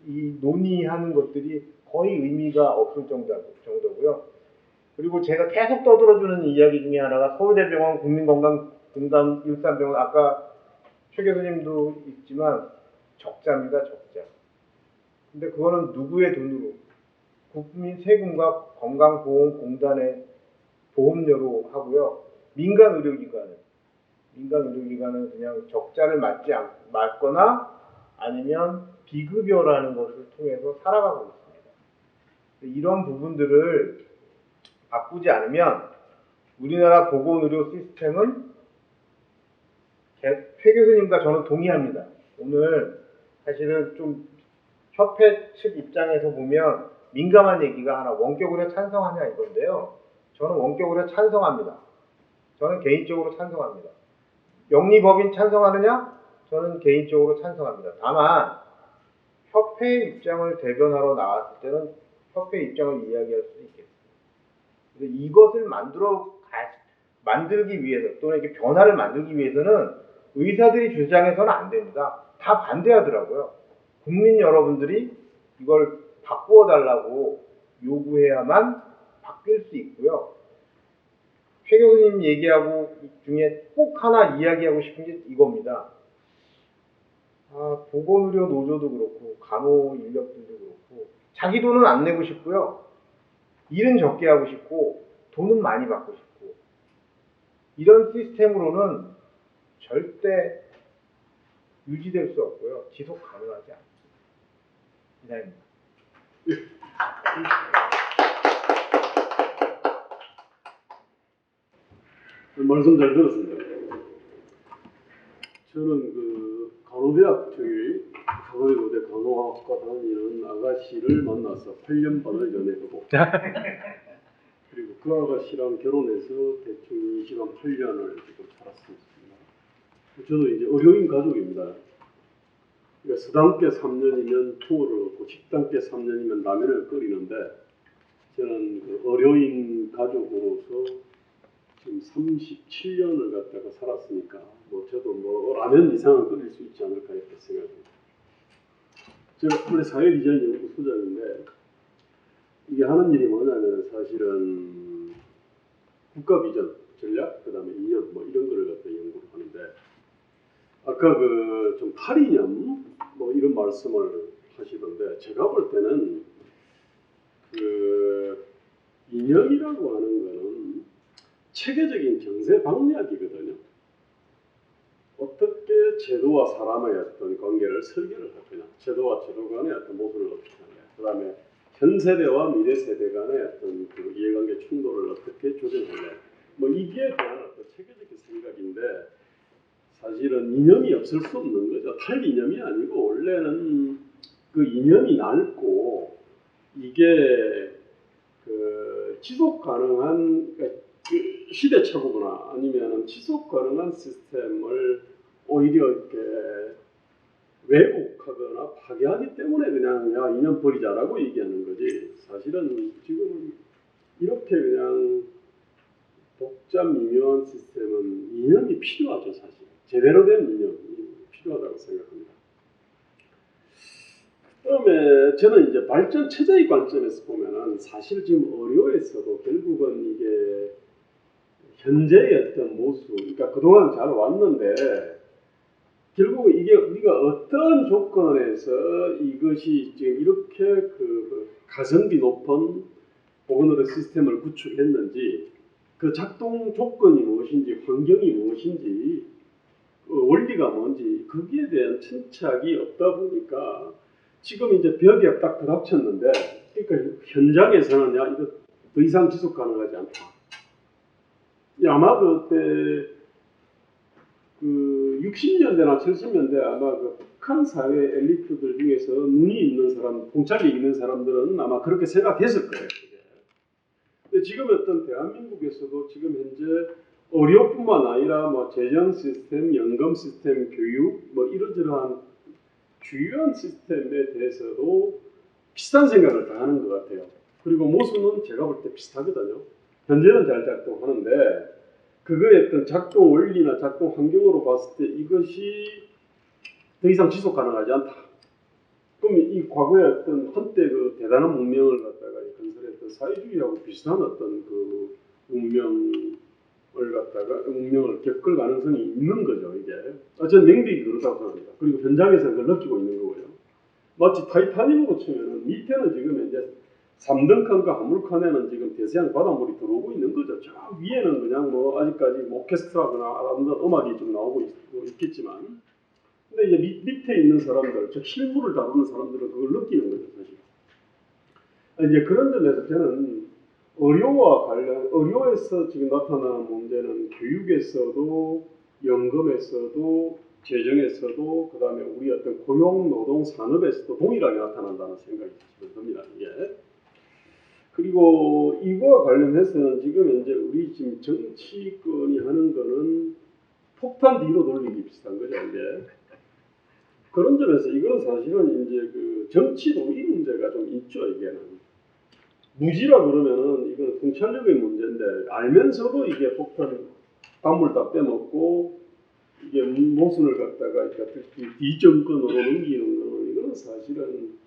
이 논의하는 것들이 거의 의미가 없을 정도고요. 그리고 제가 계속 떠들어주는 이야기 중에 하나가 서울대병원 국민건강공단 일산병원 아까 최 교수님도 있지만 적자입니다. 적자. 근데 그거는 누구의 돈으로? 국민 세금과 건강보험공단의 보험료로 하고요. 민간 의료기관은 그냥 적자를 맞거나 아니면 비급여라는 것을 통해서 살아가고 있습니다. 이런 부분들을 바꾸지 않으면 우리나라 보건의료 시스템은 최 교수님과 저는 동의합니다. 오늘 사실은 좀 협회 측 입장에서 보면 민감한 얘기가 하나 원격의료 찬성하냐 이건데요. 저는 원격의료 찬성합니다. 저는 개인적으로 찬성합니다. 영리법인 찬성하느냐? 저는 개인적으로 찬성합니다. 다만 협회 입장을 대변하러 나왔을 때는 협회 입장을 이야기할 수 있겠습니다. 그래서 이것을 만들기 위해서 또는 이렇게 변화를 만들기 위해서는 의사들이 주장해서는 안 됩니다. 다 반대하더라고요. 국민 여러분들이 이걸 바꾸어 달라고 요구해야만 바뀔 수 있고요. 최 교수님 얘기하고 중에 꼭 하나 이야기하고 싶은 게 이겁니다. 보건의료 노조도 그렇고 간호 인력들도 그렇고 자기 돈은 안 내고 싶고요. 일은 적게 하고 싶고 돈은 많이 받고 싶고 이런 시스템으로는 절대 유지될 수 없고요. 지속 가능하지 않습니다. 이상입니다. 말씀 잘 들었습니다. 저는 그 간호대학 저기 서울의대 간호학과 다니는 아가씨를 만나서 8년반을 연애하고 그리고 그 아가씨랑 결혼해서 대충 28년을 지금 살았습니다. 저도 이제 의료인 가족입니다. 그러니까 서당께 3년이면 통으로 얻고 식당께 3년이면 라면을 끓이는데 저는 그 의료인 가족으로서 지금 37년을 갖다가 살았으니까 뭐 저도 뭐 라면 이상은 끓일 수 있지 않을까 이렇게 생각합니다. 제가 원래 사회 디자인 연구소장인데 이게 하는 일이 뭐냐면 사실은 국가 비전, 전략, 그다음에 이념 뭐 이런 거를 갖다 연구를 하는데 아까 그 좀 탈이념 뭐 이런 말씀을 하시던데 제가 볼 때는 그 이념이라고 하는 거는 체계적인 정세 방략이거든요. 어떻게 제도와 사람의 어떤 관계를 설계를 할 거냐, 제도와 제도 간의 어떤 모순을 어떻게 하냐, 그 다음에 현 세대와 미래 세대 간의 어떤 그 이해관계 충돌을 어떻게 조정하냐, 뭐 이게 대한 어떤 체계적인 생각인데 사실은 이념이 없을 수 없는 거죠. 탈이념이 아니고 원래는 그 이념이 낡고 이게 그 지속 가능한 그러니까 그 시대착오거나 아니면 지속 가능한 시스템을 오히려 이렇게 왜곡하거나 파괴하기 때문에 그냥 야 이념 버리자라고 얘기하는 거지. 사실은 지금 이렇게 그냥 복잡미묘한 시스템은 이념이 필요하죠. 사실 제대로 된 이념이 필요하다고 생각합니다. 그다음에 저는 이제 발전 체제의 관점에서 보면은 사실 지금 의료에서도 결국은 이게 현재의 어떤 모습, 그러니까 그동안 잘 왔는데 결국 이게 우리가 어떤 조건에서 이것이 지금 이렇게 그 가성비 높은 보건의료 시스템을 구축했는지 그 작동 조건이 무엇인지 환경이 무엇인지 원리가 뭔지 거기에 대한 천착이 없다 보니까 지금 이제 벽에 딱 부닥쳤는데 그러니까 현장에서는 야 이거 더 이상 지속 가능하지 않다. 아마 그때 그 60년대나 70년대 아마 그 북한 사회 엘리트들 중에서 눈이 있는 사람, 공찰이 있는 사람들은 아마 그렇게 생각했을 거예요. 근데 지금 어떤 대한민국에서도 지금 현재 의료뿐만 아니라 뭐 재정 시스템, 연금 시스템, 교육 뭐 이러저러한 주요한 시스템에 대해서도 비슷한 생각을 다 하는 것 같아요. 그리고 모순은 제가 볼 때 비슷하거든요. 현재는 잘 작동하는데 그거의 어떤 작동 원리나 작동 환경으로 봤을 때 이것이 더 이상 지속 가능하지 않다. 그럼 이 과거의 어떤 한때 그 대단한 문명을 갖다가 건설했던 사회주의하고 비슷한 어떤 그 운명을 갖다가 운명을 겪을 가능성이 있는 거죠. 이게 저는 명백히 그렇다고 생각합니다. 그리고 현장에서 그걸 느끼고 있는 거고요. 마치 타이타닉으로 치면은 밑에는 지금 이제 3등 칸과 화물 칸에는 지금 대서양 바닷물이 들어오고 있는 거죠. 저 위에는 그냥 뭐 아직까지 뭐 오케스트라거나 아름다운 음악이 좀 나오고 있겠지만, 근데 이제 밑에 있는 사람들, 즉 실물을 다루는 사람들은 그걸 느끼는 거죠, 사실. 이제 그런 점에서 저는 의료와 관련, 의료에서 지금 나타나는 문제는 교육에서도, 연금에서도, 재정에서도, 그 다음에 우리 어떤 고용, 노동, 산업에서도 동일하게 나타난다는 생각이 듭니다. 이게. 그리고 이거와 관련해서는 지금 현재 우리 지금 정치권이 하는 거는 폭탄 뒤로 돌리기 비슷한 거죠, 이제. 그런 점에서 이거는 사실은 이제 그 정치도 이 문제가 좀 있죠, 이게는. 무지라 그러면은 이건 통찰력의 문제인데 알면서도 이게 폭탄 단물 다 빼먹고 이게 모순을 갖다가 뒤정권으로 넘기는 거는 이거는 사실은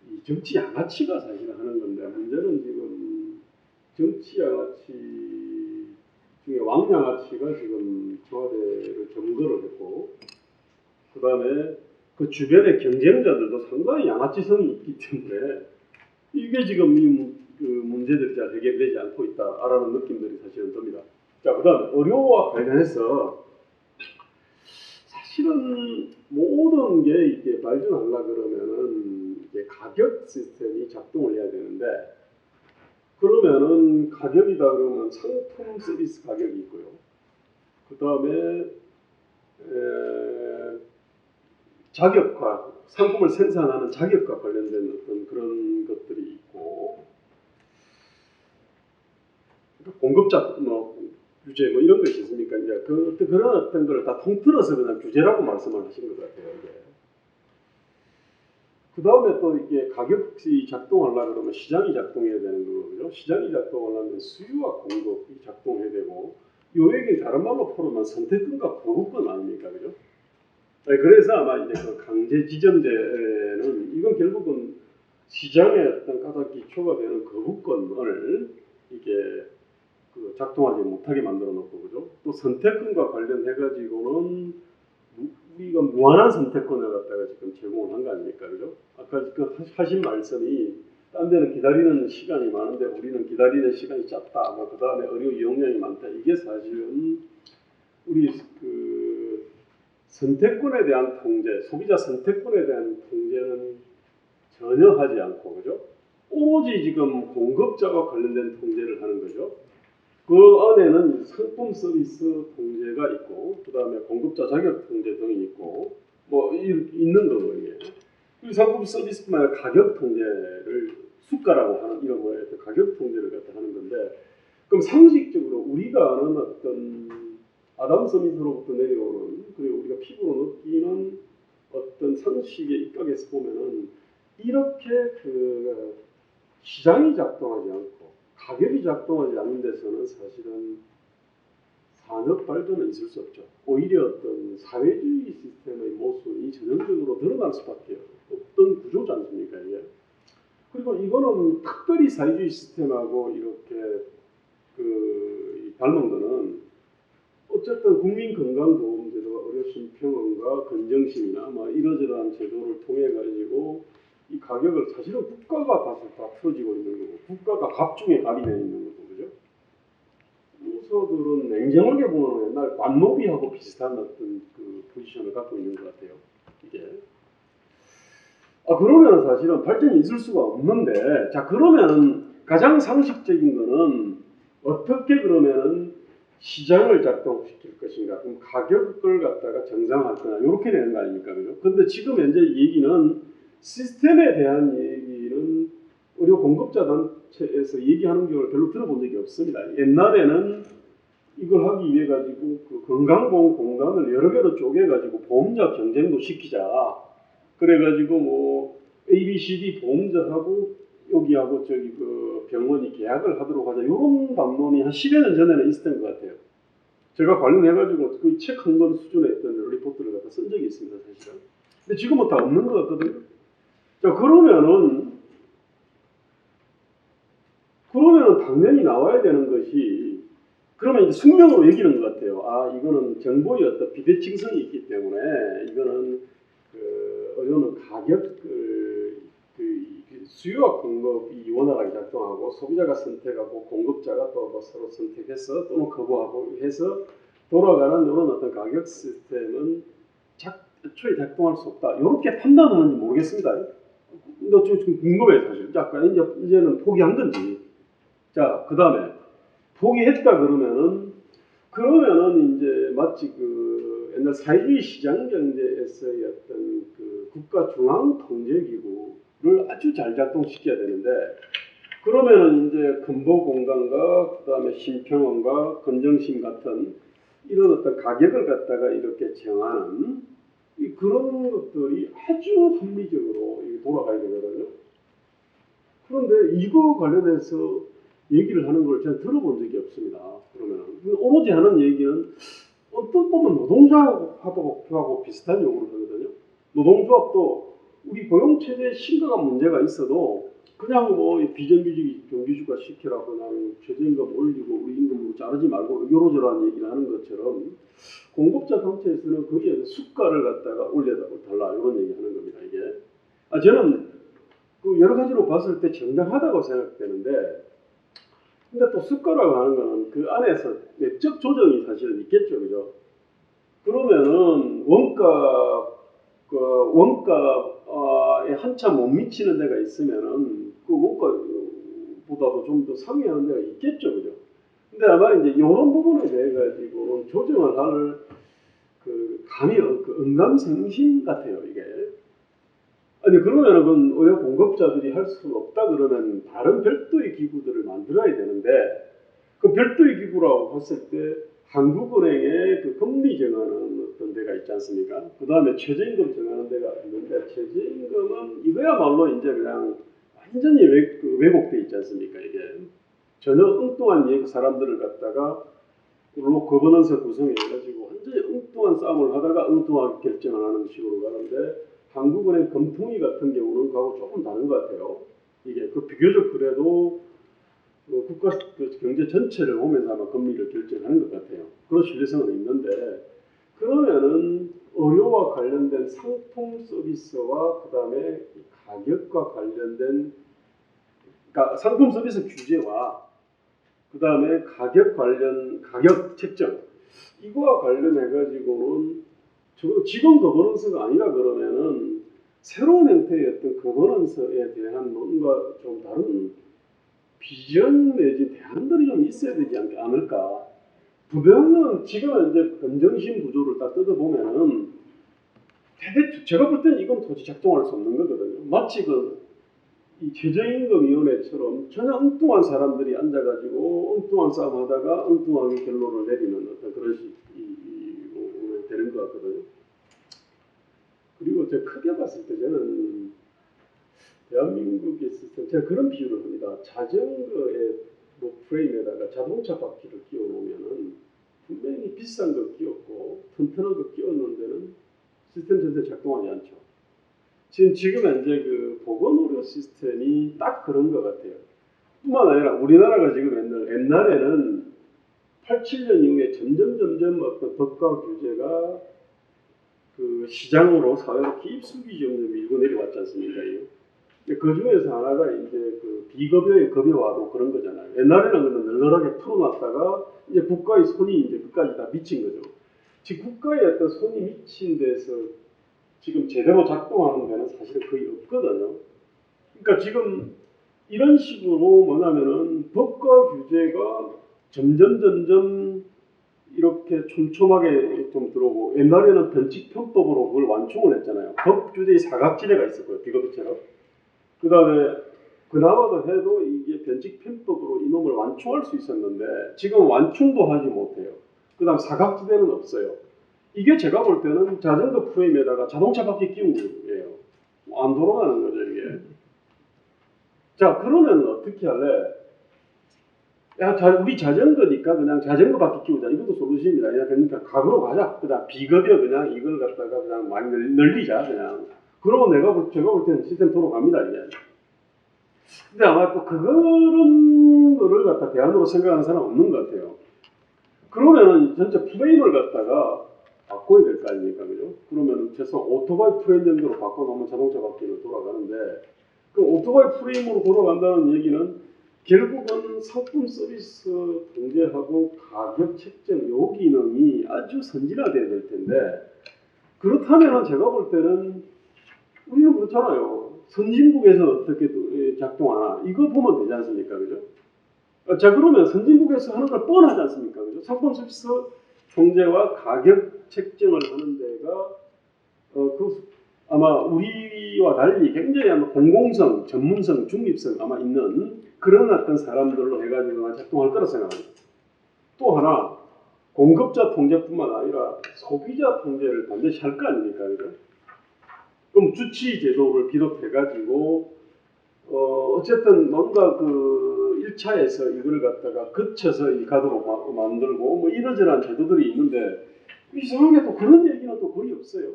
이 정치 양아치가 사실 하는 건데 문제는 지금 정치 양아치 중에 왕양아치가 지금 청와대를 점거를 했고 그 다음에 그 주변의 경쟁자들도 상당히 양아치성이 있기 때문에 이게 지금 그 문제들이 잘 해결되지 않고 있다라는 느낌들이 사실은 듭니다. 자, 그다음 의료와 관련해서 사실은 모든 게 이게 발전하려 그러면은 이게 가격 시스템이 작동을 해야 되는데, 그러면은 가격이다 그러면 상품 서비스 가격이 있고요. 그 다음에 자격과 상품을 생산하는 자격과 관련된 어떤 그런 것들이 있고, 공급자 규제 이런 것이 있으니까 이제 그런 어떤 걸 다 통틀어서 그냥 규제라고 말씀을 하신 것 같아요. 이게. 그 다음에 또 이게 가격이 작동하려고 그러면 시장이 작동해야 되는 거거든요. 시장이 작동하려면 수요와 공급이 작동해야 되고, 요 얘기 다른 말로 풀으면 선택권과 거부권 아닙니까, 그죠? 그래서 아마 이제 그 강제 지정제는 이건 결국은 시장의 어떤 가장 기초가 되는 거부권을 이게 그 작동하지 못하게 만들어 놓고, 그죠? 또 선택권과 관련해 가지고는 우리가 무한한 선택권을 갖다가 지금 제공을 한 거 아닙니까, 그죠? 아까 그 하신 말씀이 딴 데는 기다리는 시간이 많은데 우리는 기다리는 시간이 짧다. 그 다음에 의료 이용량이 많다. 이게 사실은 우리 그 선택권에 대한 통제, 소비자 선택권에 대한 통제는 전혀 하지 않고, 그죠? 오로지 지금 공급자와 관련된 통제를 하는 거죠. 그 안에는 상품 서비스 통제가 있고, 그 다음에 공급자 자격 통제 등이 있고, 뭐 있는 거고 이게. 그 상품 서비스뿐만 아니라 가격 통제를 수가라고 하는 이런 거에 가격 통제를 갖다 하는 건데, 그럼 상식적으로 우리가 아는 어떤 아담 스미스로부터 내려오는, 그리고 우리가 피부로 느끼는 어떤 상식의 입각에서 보면은 이렇게 그 시장이 작동하지 않고 가격이 작동하지 않는 데서는 사실은 산업 발전은 있을 수 없죠. 오히려 어떤 사회주의 시스템의 모순이 전형적으로 드러날 수밖에 없던 구조지 않습니까, 이게? 그리고 이거는 특별히 사회주의 시스템하고 이렇게 그 닮은 거는 어쨌든 국민건강보험제도가 의료심평원과 건정심이나 뭐 이러저러한 제도를 통해 가지고 이 가격을 사실은 국가가 다 풀어지고 있는 거고, 국가가 갑중에 갑이 되어 있는 거고, 그죠? 의사들은 냉정하게 보면 옛날 관노비하고 비슷한 어떤 그 포지션을 갖고 있는 것 같아요, 이게. 그러면 사실은 발전이 있을 수가 없는데, 자, 그러면 가장 상식적인 거는 어떻게 그러면은 시장을 작동시킬 것인가, 그럼 가격을 갖다가 정상화할 거냐, 이렇게 되는 거 아닙니까, 그죠? 근데 지금 현재 얘기는 시스템에 대한 얘기는 의료 공급자 단체에서 얘기하는 경우를 별로 들어본 적이 없습니다. 옛날에는 이걸 하기 위해 가지고 그 건강보험 공단을 여러 개로 쪼개 가지고 보험자 경쟁도 시키자. 그래 가지고 뭐 ABCD 보험자하고 여기하고 저기 그 병원이 계약을 하도록 하자. 이런 담론이 한 10여 년 전에는 있었던 것 같아요. 제가 관련해 가지고 그 책 한 권 수준의 어떤 리포트를 갖다 쓴 적이 있습니다, 사실은. 근데 지금은 다 없는 것 같거든요. 자, 그러면은 당연히 나와야 되는 것이, 그러면 이제 숙명으로 여기는 것 같아요. 이거는 정보의 어떤 비대칭성이 있기 때문에 이거는 그 의료는 가격을 수요와 공급이 원활하게 작동하고, 소비자가 선택하고 공급자가 또 뭐 서로 선택해서 또는 거부하고 해서 돌아가는 이런 어떤 가격 시스템은 애초에 작동할 수 없다. 이렇게 판단하는지 모르겠습니다. 근데 저 지금 궁금해요, 사실. 자, 이제는 포기한 건지. 자, 그 다음에 포기했다 그러면은 이제 마치 그 옛날 사회주의 시장 경제에서의 어떤 그 국가 중앙 통제 기구를 아주 잘 작동시켜야 되는데, 그러면은 이제 근보공단과 그다음에 심평원과 건정심 같은 이런 어떤 가격을 갖다가 이렇게 정하는 그런 것들이 아주 합리적으로 돌아가야 되거든요. 그런데 이거 관련해서 얘기를 하는 걸 제가 들어본 적이 없습니다. 그러면 오로지 하는 얘기는 어떤 보면 노동조합하고 비슷한 용어를 하거든요. 노동조합도 우리 고용 체제에 심각한 문제가 있어도 그냥 뭐 비정규직 정규직화 시켜라 그냥 최저임금 올리고 우리 임금 자르지 말고 요러저러한 얘기를 하는 것처럼 공급자 단체에서는 거기에 수가를 갖다가 올려달라 이런 얘기하는 겁니다. 이게 저는 그 여러 가지로 봤을 때 정당하다고 생각되는데 근데 또 수가라고 하는 거는 그 안에서 내적 조정이 사실은 있겠죠, 그죠? 그러면은 원가에 한참 못 미치는 데가 있으면은 그 원가보다도 좀 더 상회하는 데가 있겠죠, 그죠? 근데 아마 이제 이런 부분에 대해 가지고 조정을 할 그 감이 그 언감생심 같아요, 이게. 아니 그러면은 그건 왜 공급자들이 할 수 없다 그러면 다른 별도의 기구들을 만들어야 되는데 그 별도의 기구라고 봤을 때 한국은행의 그 금리 정하는 어떤 데가 있지 않습니까? 그 다음에 최저임금 정하는 데가 있는데 최저임금은 이거야말로 이제 그냥 완전히 왜곡돼 있지 않습니까? 이게 전혀 엉뚱한 사람들을 갖다가 거버넌스 구성해가지고 완전히 엉뚱한 싸움을 하다가 엉뚱하게 결정을 하는 식으로 가는데 한국은행 금통위 같은 경우는 그하고 조금 다른 것 같아요. 이게 그 비교적 그래도 국가 경제 전체를 보면서 아마 금리를 결정하는 것 같아요. 그런 신뢰성은 있는데 그러면은 의료와 관련된 상품 서비스와 그 다음에 가격과 관련된 그러니까 상품 서비스 규제와 그 다음에 가격 책정 이거와 관련해 가지고는 적어도 직원 거버넌스가 아니라 그러면은 새로운 형태의 어떤 거버넌스에 대한 뭔가 좀 다른 비전 내지 대안들이 좀 있어야 되지 않을까. 부동은 지금은 이제 건정심 구조를 딱 뜯어보면은 제가 볼 때는 이건 도저히 작동할 수 없는 거거든요. 마치 이 최저임금위원회처럼 전혀 엉뚱한 사람들이 앉아가지고 엉뚱한 싸움하다가 엉뚱하게 결론을 내리는 어떤 그런 되는 것 같거든요. 그리고 제가 크게 봤을 때 저는 대한민국의 시스템 제가 그런 비유를 합니다. 자전거의 프레임에다가 자동차 바퀴를 끼워 놓으면은 분명히 비싼 거 끼웠고 튼튼한 거 끼웠는 데는 시스템 전체 작동하지 않죠. 지금 현재 그 보건의료 시스템이 딱 그런 것 같아요. 뿐만 아니라 우리나라가 지금 옛날에는 87년 이후에 점점 어떤 법과 규제가 그 시장으로 사회로 기입수기 점점 밀고 내려왔지 않습니까? 그 중에서 하나가 이제 그 비급여의 급여화도 그런 거잖아요. 옛날에는 널널하게 풀어놨다가 이제 국가의 손이 이제 끝까지 다 미친 거죠. 지금 국가의 어떤 손이 미친 데서 지금 제대로 작동하는 데는 사실 거의 없거든요. 그러니까 지금 이런 식으로 뭐냐면은 법과 규제가 점점 이렇게 촘촘하게 좀 들어오고 옛날에는 변칙편법으로 그걸 완충을 했잖아요. 법 규제의 사각지대가 있었고요. 비겁처럼. 그 다음에 그나마도 해도 이게 변칙편법으로 이놈을 완충할 수 있었는데 지금 완충도 하지 못해요. 그 다음 사각지대는 없어요. 이게 제가 볼 때는 자전거 프레임에다가 자동차 바퀴 끼운 거예요. 안 돌아가는 거죠 이게. 자 그러면 어떻게 할래? 우리 자전거니까 그냥 자전거 바퀴 끼우자. 이것도 솔루션입니다. 그러니까 각으로 가자. 그다음 비급여 그냥 이걸 갖다가 그냥 많이 늘리자 그냥. 그러고 제가 볼 때는 시스템 돌아갑니다 이게. 근데 아마 또 그런 거를 갖다 대안으로 생각하는 사람 없는 것 같아요. 그러면은 전체 프레임을 갖다가 바꿔야 될 거 아닙니까, 그죠? 그러면은 최소 오토바이 프레임 정도로 바꿔놓으면 자동차 바퀴는 돌아가는데 그 오토바이 프레임으로 돌아간다는 얘기는 결국은 상품 서비스 통제하고 가격 책정 요 기능이 아주 선진화돼야 될 텐데 그렇다면은 제가 볼 때는 우리는 그렇잖아요. 선진국에서 어떻게 작동하나 이거 보면 되지 않습니까, 그죠? 자 그러면 선진국에서 하는 걸 뻔하지 않습니까, 그죠? 상품 서비스 통제와 가격 책정을 하는 데가 아마 우리와 달리 굉장히 아마 공공성, 전문성, 중립성 아마 있는 그런 어떤 사람들로 해가지고 작동할 거라 생각합니다. 또 하나 공급자 통제뿐만 아니라 소비자 통제를 반드시 할 거 아닙니까, 그죠? 그럼 주치 제도를 비롯해가지고 어쨌든 뭔가 그 1차에서 이걸 갖다가 거쳐서 이 카드로 만들고 뭐 이러저러한 제도들이 있는데 이상하게 또 그런 얘기는 또 거의 없어요.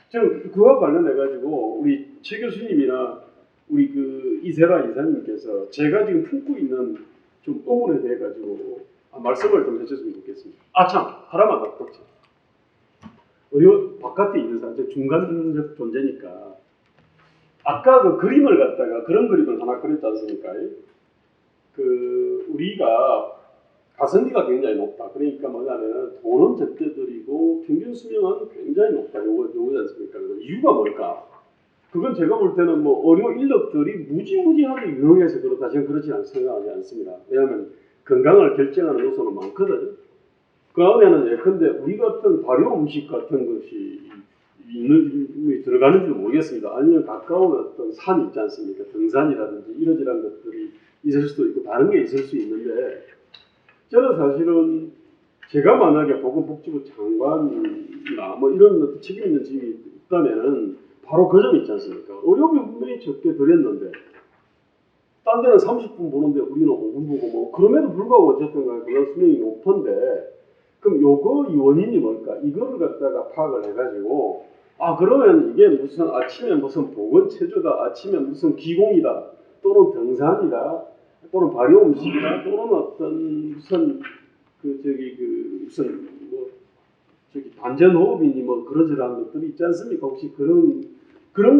저는 그와 관련해 가지고 우리 최 교수님이나 우리 그 이세라 이사님께서 제가 지금 품고 있는 좀 의문에 대해 가지고 말씀을 좀 해주셨으면 좋겠습니다. 아참 하나만 더 덧붙여. 의료 바깥에 있는 사람, 중간적 존재니까 아까 그 그림을 갖다가 그런 그림을 하나 그렸지 않습니까? 그 우리가 가성비가 굉장히 높다. 그러니까 뭐냐면 돈은 적게 들이고 평균 수명은 굉장히 높다. 요거지 않습니까? 이유가 뭘까? 그건 제가 볼 때는 뭐 의료 인력들이 무지무지하게 유용해서 그렇다. 저는 그렇지 생각하지 않습니다. 왜냐하면 건강을 결정하는 요소는 많거든요. 그 안에는 예컨대 우리 같은 발효 음식 같은 것이 들어가는지도 모르겠습니다. 아니면 가까운 어떤 산 있지 않습니까? 등산이라든지 이러저러한 것들이 있을 수도 있고 다른 게 있을 수 있는데 저는 사실은 제가 만약에 보건복지부 장관이나 뭐 이런 어떤 책임 있는 직이 있다면은 바로 그 점 있지 않습니까? 의료비 분명히 적게 들였는데 딴 데는 30분 보는데 우리는 5분 보고 뭐 그럼에도 불구하고 어쨌든 간에 그런 수명이 높은데 그럼 요거 이 원인이 뭘까? 이거를 갖다가 파악을 해가지고 그러면 이게 무슨 아침에 무슨 보건체조다, 아침에 무슨 기공이다, 또는 등산이다, 또는 발효 음식이다, 또는 어떤 무슨 무슨 뭐 단전호흡이니 뭐 그러저러한 것들이 있지 않습니까? 혹시 그런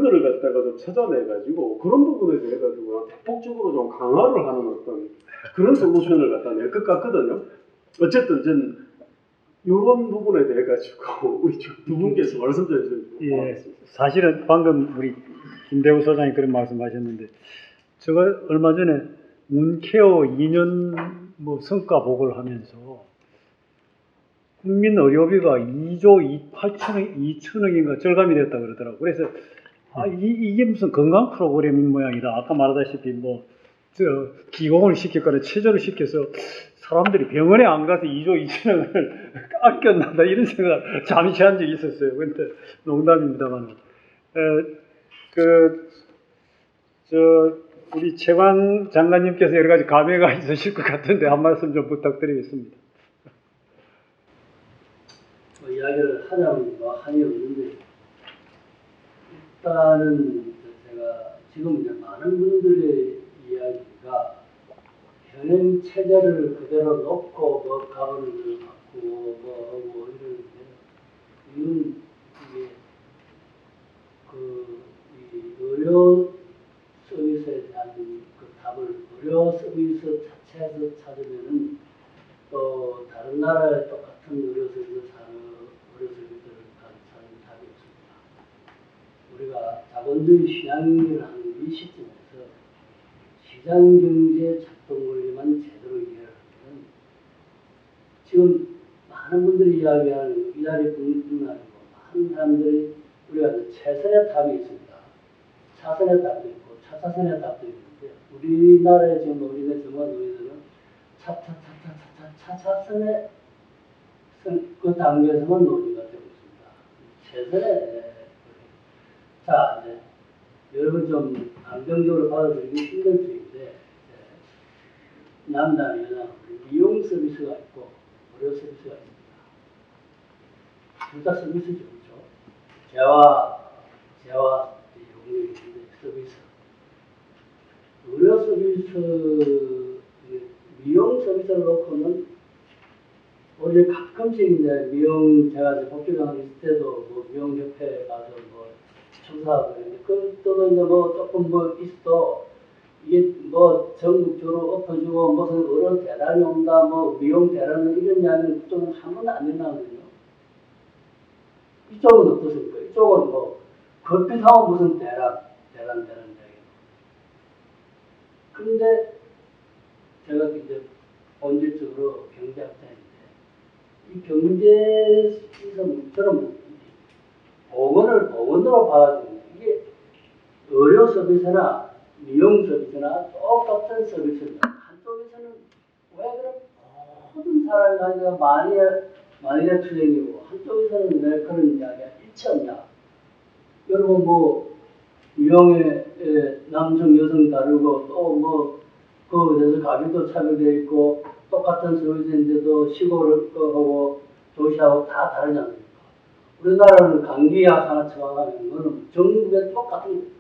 거를 갖다가 좀 찾아내가지고 그런 부분에 대해 가지고 대폭적으로 좀 강화를 하는 어떤 그런 솔루션을 갖다 낼 것 같거든요. 어쨌든 전 이런 부분에 대해 가지고 우리 두 분께서 말씀 좀 해주시면 고맙겠습니다. 사실은 방금 우리 김대우 소장이 그런 말씀하셨는데 제가 얼마 전에 문케어 2년 뭐 성과 보고를 하면서 국민 의료비가 2조 2천억인가 절감이 됐다 그러더라고요. 그래서 이게 무슨 건강 프로그램인 모양이다. 아까 말하다시피 뭐 기공을 시켰거나 체조를 시켜서 사람들이 병원에 안 가서 2조 2천억을 아꼈나다 이런 생각 잠시 한 적이 있었어요. 근데 농담입니다만 우리 최광 장관님께서 여러 가지 감회가 있으실 것 같은데 한 말씀 좀 부탁드리겠습니다. 이야기를 하자면 한이 없는데 일단은 제가 지금 이제 많은 분들의 이야기가 현행 체제를 그대로 놓고 뭐 가본을 바꾸고 뭐 하고 이러는데 이건 이게 이 의료 서비스에 대한 그 답을 의료 서비스 자체에서 찾으면은 또 다른 나라의 똑같은 의료 서비스를 찾는 답이 없습니다. 우리가 자본주의 신앙을 하는 이 시점에서 시장 경제 작동 원리만 제대로 이해를 하면 지금 많은 분들이 이야기하는 이 자리뿐만 아니고 많은 사람들이 우리가 최선의 답이 있습니다. 차선의 답도 있고 차차선의 답도 있는데 우리나라의 지금 어린애 정말 우리들은 차차선의 그 단계에서만 논의가 되고 있습니다. 최선의 자 이제 여러분 좀 감정적으로 받아들이기 힘든 주의인데 남자나 여자 미용 서비스가 있고 의료 서비스가 있습니다. 둘 다 서비스죠, 그렇죠? 재화 용역이 있는데 서비스 의료 서비스 미용 서비스를 놓고는 원래 가끔씩 이제 미용 제가 이제 복지관 있을 때도 뭐 미용협회 가서 뭐 조사하고 그랬는데 그때도 이제 뭐 조금 뭐 있어 이게 뭐 전국적으로 엎어주고 무슨 의료 대란이 온다 뭐 미용 대란은 이런 이야기는 그쪽은 한 번도 안 일어나거든요. 이쪽은 어떻습니까? 이쪽은 뭐 급비사고 무슨 대란 이야기. 그런데 제가 이제 본질적으로 경제학자인데 이 경제에서처럼 보건으로 봐야 되는데 이게 의료 서비스나 미용 서비스나 똑같은 서비스입니다. 한쪽에서는 왜 그런 모든 사람이 가지고 만일의 투쟁이고 한쪽에서는 왜 그런 이야기가 일치 없냐. 여러분 뭐 미용에 남성 여성 다르고 또 뭐 그거에 대해서 가격도 차별되어 있고 똑같은 서비스인데도 시골하고 도시하고 다 다르지 않습니까? 우리나라는 감기약 하나 처방하면 이거는 전국에 똑같은 거예요.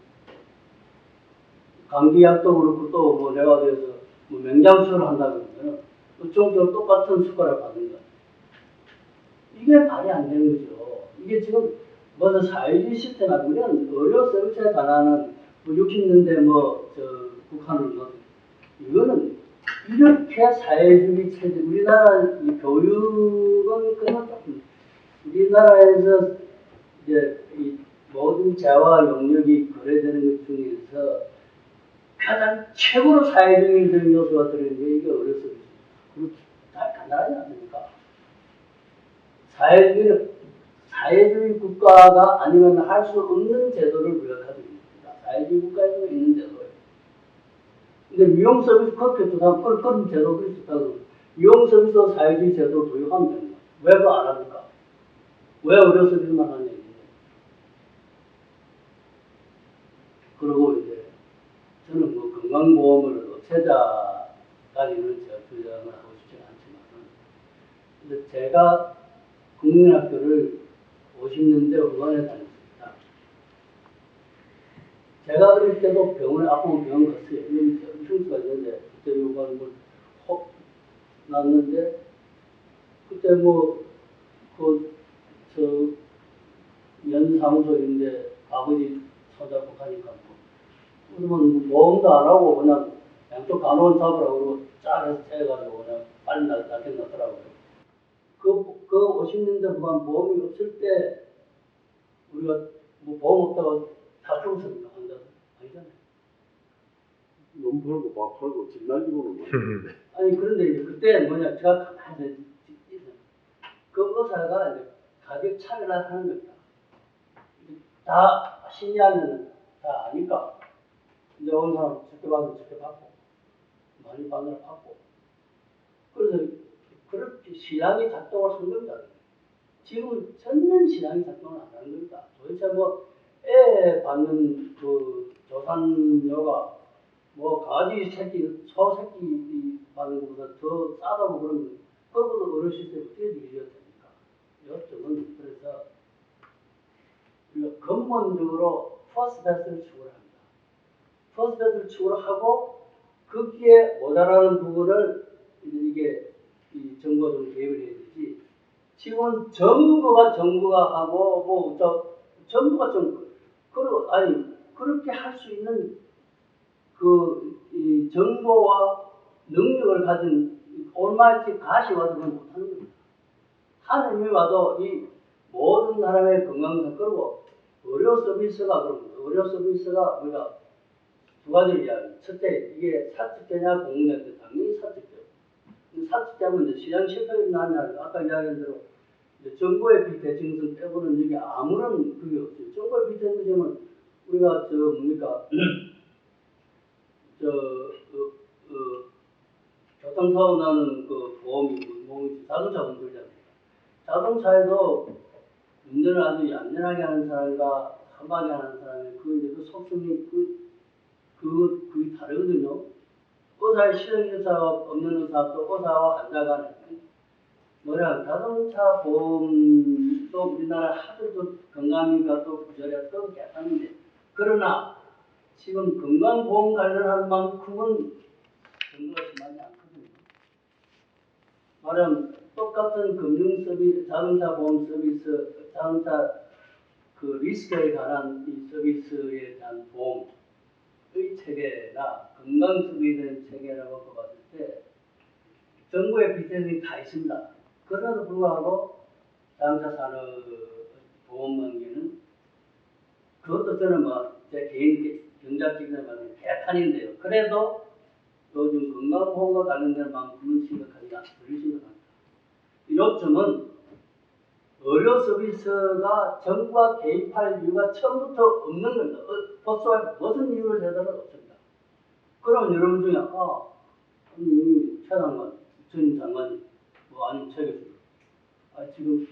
감기약도 그렇고 또 뭐 내가 그래서 뭐 맹장수를 한다 그러면 그쪽도 똑같은 수가를 받는 거예요. 이게 말이 안 되는 거죠. 이게 지금 뭐든 사회주의 시스템 하고 우리는 의료 서비스에 관한 뭐 60년대 북한을 뭐 이거는 이렇게 사회주의 체제 우리나라 이 교육은 그냥 조금 우리나라에서 이제 이 모든 재화 영역이 거래되는 것 중에서 가장 최고로 사회주의적인 요소가 들어있는 게 이게 의료 서비스. 그렇죠. 다 간단하지 않습니까? 사회주의 국가가 아니면 할 수 없는 제도를 우리가 가지고 있습니다. 사회주의 국가에서 있는 제도예요. 근데 미용 서비스 그렇게 좋다, 그런 제도도 있었다고. 미용 서비스도 사회주의 제도를 도입하면 됩니다. 왜 그거 안 합니까? 왜 의료 서비스만 하냐 이게. 그리고 이제 저는 뭐 건강보험을 업체자까지는 제가 주장을 하고 싶지는 않지만, 근데 제가 국민학교를 50년대 의원에 다녔습니다. 제가 어릴 때도 병원에 아프면 병원 갔어요. 여기 흉수가 있는데 그때 요구하는 걸 혹 났는데 그때 연사무소인데 아버지 손잡고 가니까 그러면 보험도 안 하고 그냥 양쪽 간호원 잡으라고 그러고 쫙 해서 채워가지고 그냥 빨리 낫더라고요. 그 50년대 후반 보험이 없을 때 우리가 뭐 보험 없다고 다 죽었습니까? 아니잖아요. 몸 팔고 밥 팔고 집 날리고는 많이 아니 그런데 이제 그때 뭐냐 제가 가만히 그 의사가 이제 가격 차별을 하는 겁니다. 다 심리하면 다 아니까 이제 어느 사람 적게 받으면 적게 받고 많이 받으면 받고 그래서 그렇게 시장이 작동을 한 겁니다. 지금 전면 시장이 작동을 안 하는 겁니다. 도대체 애 받는 그 조산료가 강아지 새끼, 소 새끼 받는 것보다 더 싸다고 그러면 그것보다 어르 시스템이 어떻게 유지가 됩니까? 이것저것 그래서 우리가 근본적으로 퍼스트베스트를 추구를 합니다. 퍼스트베스트를 추구를 하고 거기에 모자라는 부분을 이게 이 정부가 좀 개입을 해야 되지. 지금 정부가 하고 정부가 좀 그렇게 할 수 있는 이 정보와 능력을 가진 올마이티 가시와도 못하는 겁니다. 하느님이 와도 이 모든 사람의 건강상 그리고 의료 서비스가 우리가 두 가지를 이야기합니다. 첫째, 이게 사측제냐 공공연대 당연히 사측제. 사측제하면 이제 시장 실패를 나냐 아까 이야기한 대로 정부의 비대칭성 빼고는 여기 아무런 그게 없어요. 정부의 비대칭성은 우리가 교통사고 나는 그 보험이 자동차 운전자입니다. 자동차에도 운전을 아주 얌전하게 하는 사람과 험하게 하는 사람의 그 속성이 그게 다르거든요. 의사의 실형의사가 없는 의사 또 의사와 환자 간에 자동차 보험도 우리나라 하도 건강인가 또 부자리가 또 개판인데 그러나 지금 건강보험 관련한 만큼은 정도가 심하지 않거든요. 말하면 똑같은 금융 서비스, 자동차 보험 서비스, 자동차 그 리스크에 관한 이 서비스에 대한 보험의 체계나 건강 서비스의 체계라고 봤을 때 정부의 비대칭이 다 있습니다. 그럼에도 불구하고 자동차 산업 보험관계는 그것도 저는 제 개인 경작직에 말하는 개판인데요. 그래도 요즘 건강보험과 관련된 만큼은 심각하지 않습니다. 심각합니다. 요점은 의료 서비스가 정부가 개입할 이유가 처음부터 없는 겁니다. 무슨 이유를 대더라도 없습니다. 그럼 여러분 중에 전 장관이 아니면 최교수 지금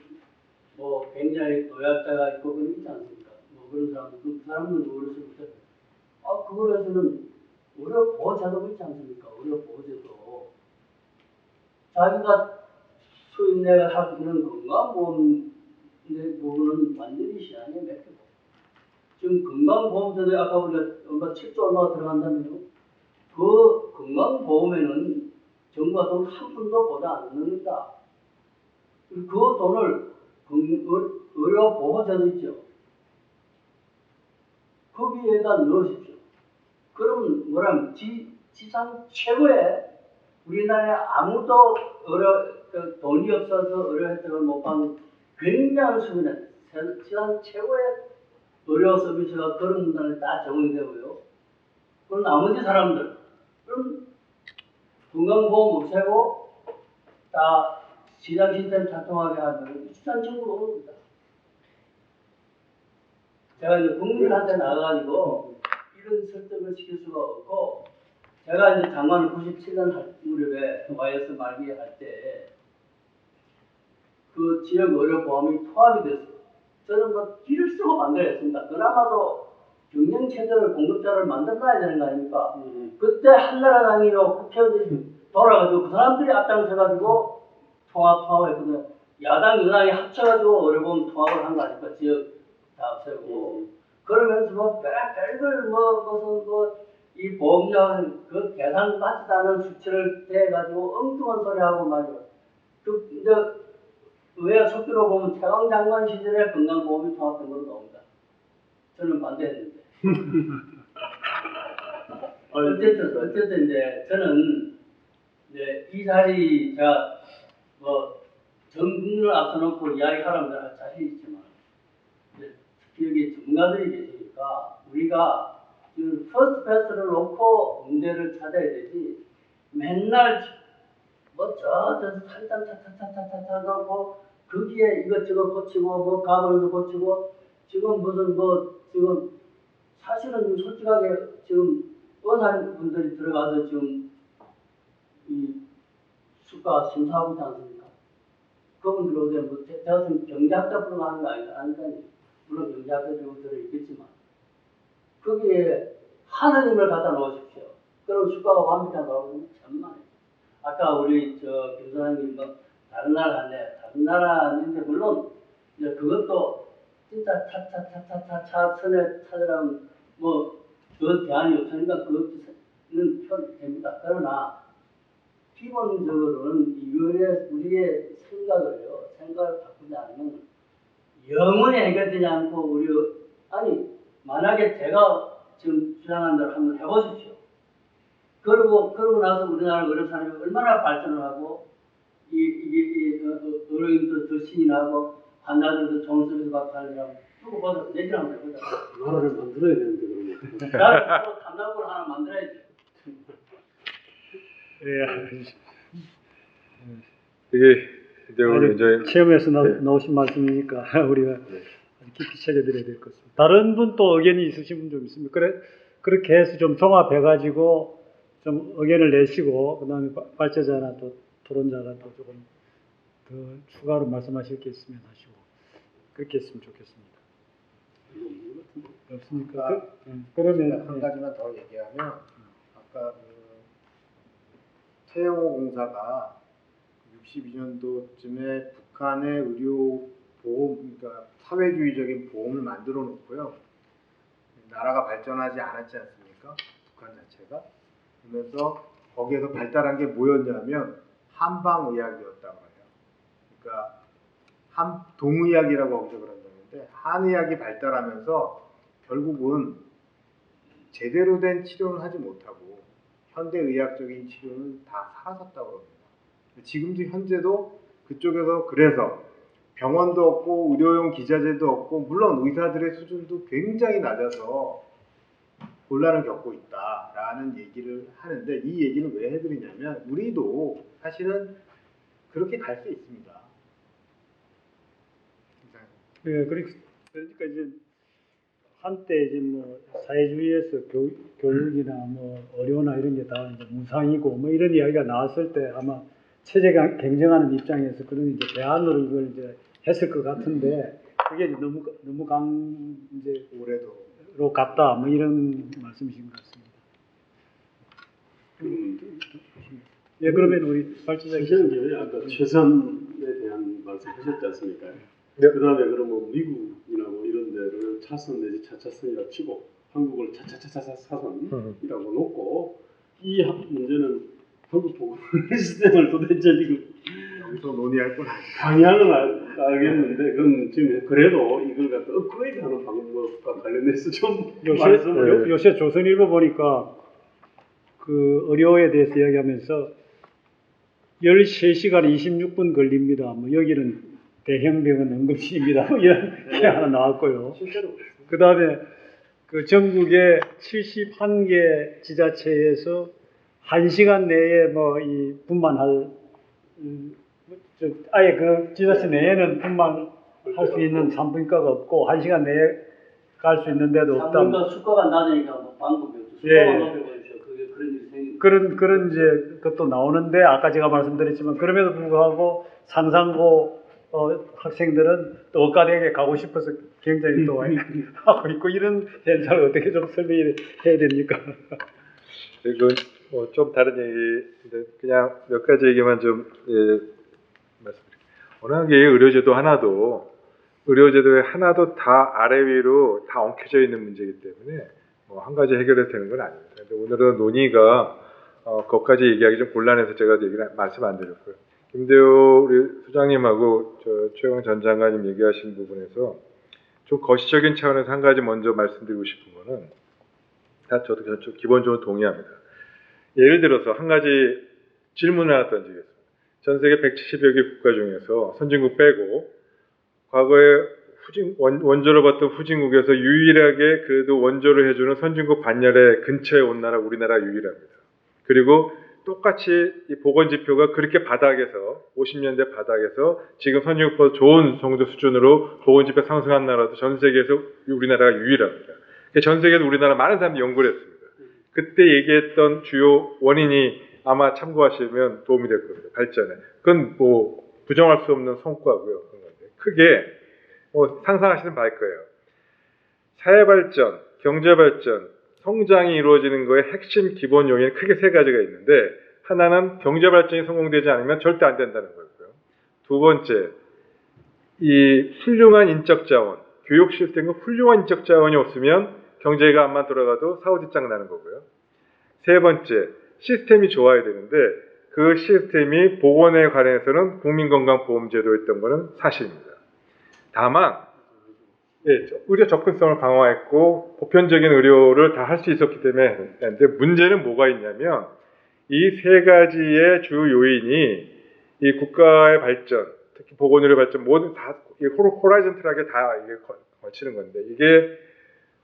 굉장히 노약자가 있고 그런 있지 않습니까? 그런 사람들 그 사람들은 의료 서비스 그걸 해서는 의료 보호제도가 있지 않습니까? 의료 보호제도 자기가 수입내가 할 수 있는 건강보험 근데 그거는 완전히 시장에 맡기고 지금 건강보험제도에 아까 우리가 7조 얼마가 들어간다면요. 그 건강보험에는 정부가 돈 한 푼도 보다 안 넣는다. 그 돈을 의료보호제도 있죠. 거기에다 넣으십시오. 그러면 뭐라면 지상 최고의 우리나라에 아무도 돈이 없어서 의료 혜택을 못 받는 굉장한 수준의 지상 최고의 의료 서비스가 그런 문화에 다 적용이 되고요. 그럼 나머지 사람들 그럼 건강보험 없애고 다 시장 시스템 작동하게 하면 수산청구로 오는 겁니다. 제가 이제 국민한테 나가가지고 이런 설득을 시킬 수가 없고 제가 이제 장관 97년 무렵에 YS 말기에 할 때 그 지역 의료보험이 통합이 됐어요. 저는 뭐 길을 쓰고 만들어야 했습니다. 그나마도 경영체제를 공급자를 만들어놔야 되는 거 아닙니까? 그때 한나라당이요 국회의원들이 돌아가지고 그 사람들이 앞장서가지고 통합했거든요. 야당 여당이 합쳐가지고 의료보험 통합을 한 거 아닙니까? 지역 다 없애고 그러면서 뭐 별걸 무슨 이 보험료 그 계산 받지도 않은 수치를 대가지고 엉뚱한 소리 하고 말이요. 이제 의회 속기로 보면 최강 장관 시절에 건강보험이 통합된 건 나옵니다. 저는 반대했는데. 어쨌든 이제 저는 이제 이 자리 제가 뭐 전 국민을 앞서놓고 이야기하라면 할 자신 있지만 특히 여기 전문가들이 계시니까 우리가 지금 퍼스트 패스를 놓고 문제를 찾아야 되지 맨날 뭐저 차차차차차차차 놓고 거기에 이것저것 고치고 뭐 가버런도 고치고 지금 무슨 지금 사실은 솔직하게 지금 의사분들이 들어가서 지금 이 수가 심사하고 있지 않습니까? 그분들 어제 뭐 제가 지금 경제학자 부르고 하는 거 아니까요. 물론 경제학자들도 들어있겠지만 거기에 하느님을 갖다 놓으십시오. 그럼 수가가 완벽하게 나오면 천만에. 아까 우리 김선생님 뭐 다른 나라 갔네. 다른 나라인데 물론 이제 그것도 진짜 차차차차차 선에 찾으라면 그 대안이 없으니까 그것도 됩니다. 그러나 기본적으로는 우리의 생각을 바꾸지 않으면 영원히 해결되지 않고 만약에 제가 지금 주장한 대로 한번 해보십시오. 그러고 나서 우리나라 의료 산업이 얼마나 발전을 하고 의료인도 더 신이 나고 환자들도 좋은 서비스 받고 하려면 두고 보자. 내일 한번 해보자. 나라를 만들어야 되는데 그러면. 나라를 탐방구를 하나 만들어야지. 예. 이게 이제 우리 이제 체험에서 나오신 말씀이니까 우리가 깊이 새겨드려야 될 것 같습니다. 다른 분 또 의견이 있으신 분 좀 있습니까? 그렇게 해서 좀 종합해가지고 좀 의견을 내시고 그다음에 발제자나 또 토론자가 또 조금 더 추가로 말씀하실 게 있으면 하시고 그렇게 했으면 좋겠습니다. 없습니까? 그러면 한 가지만 더 얘기하면 아까 태영호 공사가 62년도쯤에 북한의 의료 보험, 그러니까 사회주의적인 보험을 만들어 놓고요. 나라가 발전하지 않았지 않습니까? 북한 자체가. 그러면서 거기에서 발달한 게 뭐였냐면 한방의학이었다고 해요. 그러니까 동의학이라고 거기서 그런다는데 한의학이 발달하면서 결국은 제대로 된 치료는 하지 못하고 현대의학적인 치료는 다 사라졌다고 합니다. 지금도 현재도 그쪽에서 그래서 병원도 없고 의료용 기자재도 없고 물론 의사들의 수준도 굉장히 낮아서 곤란을 겪고 있다라는 얘기를 하는데 이 얘기는 왜 해드리냐면 우리도 사실은 그렇게 갈 수 있습니다. 네, 그러니까 이제 한때 이제 사회주의에서 교육이나 의료나 이런 게 다 이제 무상이고 이런 이야기가 나왔을 때 아마 체제 경쟁하는 입장에서 그런 이제 대안으로 이걸 이제 했을 것 같은데 그게 이제 너무 이제 올해도로 갔다 이런 말씀이신 것 같습니다. 예, 그러면 우리 발전자님 아까 최선에 대한 말씀하셨지 않습니까? 네. 그다음에 그러면 미국이나 뭐 이런 데를 차선 내지 차차선이라 치고 한국을 차차차차차선이라고 놓고 이 문제는 한국 보건 시스템을 도대체 지금 여기서 논의할 건 방향은 알겠는데 그건 지금 그래도 이걸 갖다 업그레이드하는 방법과 관련해서 좀 말씀을 요새 조선일보 보니까 그 의료에 대해서 이야기하면서 13시간 26분 걸립니다. 뭐 여기는 대형병원 응급실입니다. 뭐 이런 게 하나 나왔고요. 실제로 그 다음에 그 전국의 71개 지자체에서 1시간 내에 뭐 이 분만할 아예 그 지자체 내에는 분만할 수 있는 산부인과가 없고 1시간 내에 갈 수 있는 데도 없다. 산부인과 수가가 낮으니까 뭐 방법이 없죠. 예, 수가가 예. 높여버리죠. 그게 그런 일이 생기는 그런 이제 것도 나오는데 아까 제가 말씀드렸지만 그럼에도 불구하고 상상고 학생들은 또 의과대학에 가고 싶어서 굉장히 또 하고 있고 이런 현상을 어떻게 좀 설명해야 됩니까? 이건 좀 다른 얘기인데 그냥 몇 가지 얘기만 좀 말씀드릴게요. 워낙에 의료제도에 하나도 다 아래 위로 다 엉켜져 있는 문제이기 때문에 뭐 한 가지 해결해도 되는 건 아닙니다. 근데 오늘은 논의가 그것까지 얘기하기 좀 곤란해서 제가 말씀 안 드렸고요. 김대호 우리 소장님하고 최영 전 장관님 얘기하신 부분에서 좀 거시적인 차원에서 한 가지 먼저 말씀드리고 싶은 거는 저도 기본적으로 동의합니다. 예를 들어서 한 가지 질문을 하나 던지겠습니다. 전 세계 170여 개 국가 중에서 선진국 빼고 과거에 원조로 봤던 후진국에서 유일하게 그래도 원조를 해주는 선진국 반열에 근처에 온 나라 우리나라 유일합니다. 그리고 똑같이 이 보건지표가 그렇게 바닥에서 50년대 바닥에서 지금 선진국보다 좋은 정도 수준으로 보건지표 상승한 나라도 전 세계에서 우리나라가 유일합니다. 전 세계에서 우리나라 많은 사람들이 연구를 했습니다. 그때 얘기했던 주요 원인이 아마 참고하시면 도움이 될 겁니다. 발전에. 그건 뭐 부정할 수 없는 성과고요. 크게 상상하시는 바일 거예요. 사회발전, 경제발전, 성장이 이루어지는 거에 핵심 기본 요인은 크게 세 가지가 있는데 하나는 경제발전이 성공되지 않으면 절대 안 된다는 거고요. 두 번째, 이 훌륭한 인적자원, 교육 시스템과 훌륭한 인적자원이 없으면 경제가 안만 돌아가도 사후뒷장 나는 거고요. 세 번째, 시스템이 좋아야 되는데 그 시스템이 보건에 관해서는 국민건강보험제도였던 것은 사실입니다. 다만 의료 접근성을 강화했고 보편적인 의료를 다 할 수 있었기 때문에 근데 문제는 뭐가 있냐면 이 세 가지의 주 요인이 이 국가의 발전, 특히 보건의료 발전 모든 다 호라이즌틀하게 다 이게 거치는 건데 이게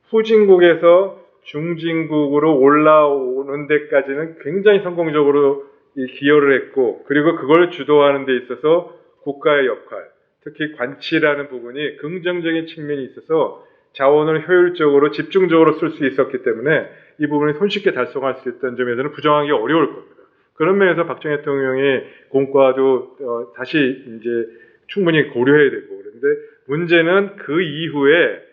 후진국에서 중진국으로 올라오는 데까지는 굉장히 성공적으로 기여를 했고 그리고 그걸 주도하는 데 있어서 국가의 역할, 특히 관치라는 부분이 긍정적인 측면이 있어서 자원을 효율적으로 집중적으로 쓸 수 있었기 때문에 이 부분이 손쉽게 달성할 수 있다는 점에서는 부정하기 어려울 겁니다. 그런 면에서 박정희 대통령의 공과도 다시 이제 충분히 고려해야 되고 그런데 문제는 그 이후에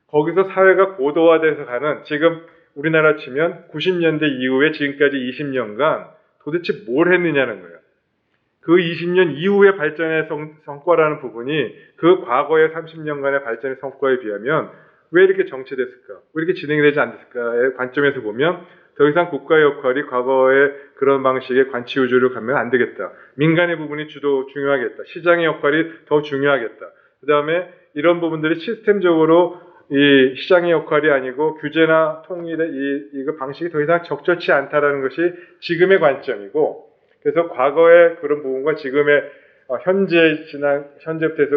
거기서 사회가 고도화돼서 가는 지금 우리나라 치면 90년대 이후에 지금까지 20년간 도대체 뭘 했느냐는 거예요. 그 20년 이후의 발전의 성과라는 부분이 그 과거의 30년간의 발전의 성과에 비하면 왜 이렇게 정체됐을까? 왜 이렇게 진행이 되지 않았을까의 관점에서 보면 더 이상 국가의 역할이 과거의 그런 방식의 관치 위주로 가면 안 되겠다. 민간의 부분이 중요하겠다. 시장의 역할이 더 중요하겠다. 그 다음에 이런 부분들이 시스템적으로 이 시장의 역할이 아니고 규제나 통일의 이 방식이 더 이상 적절치 않다라는 것이 지금의 관점이고 그래서 과거의 그런 부분과 지금의 현재부터 해서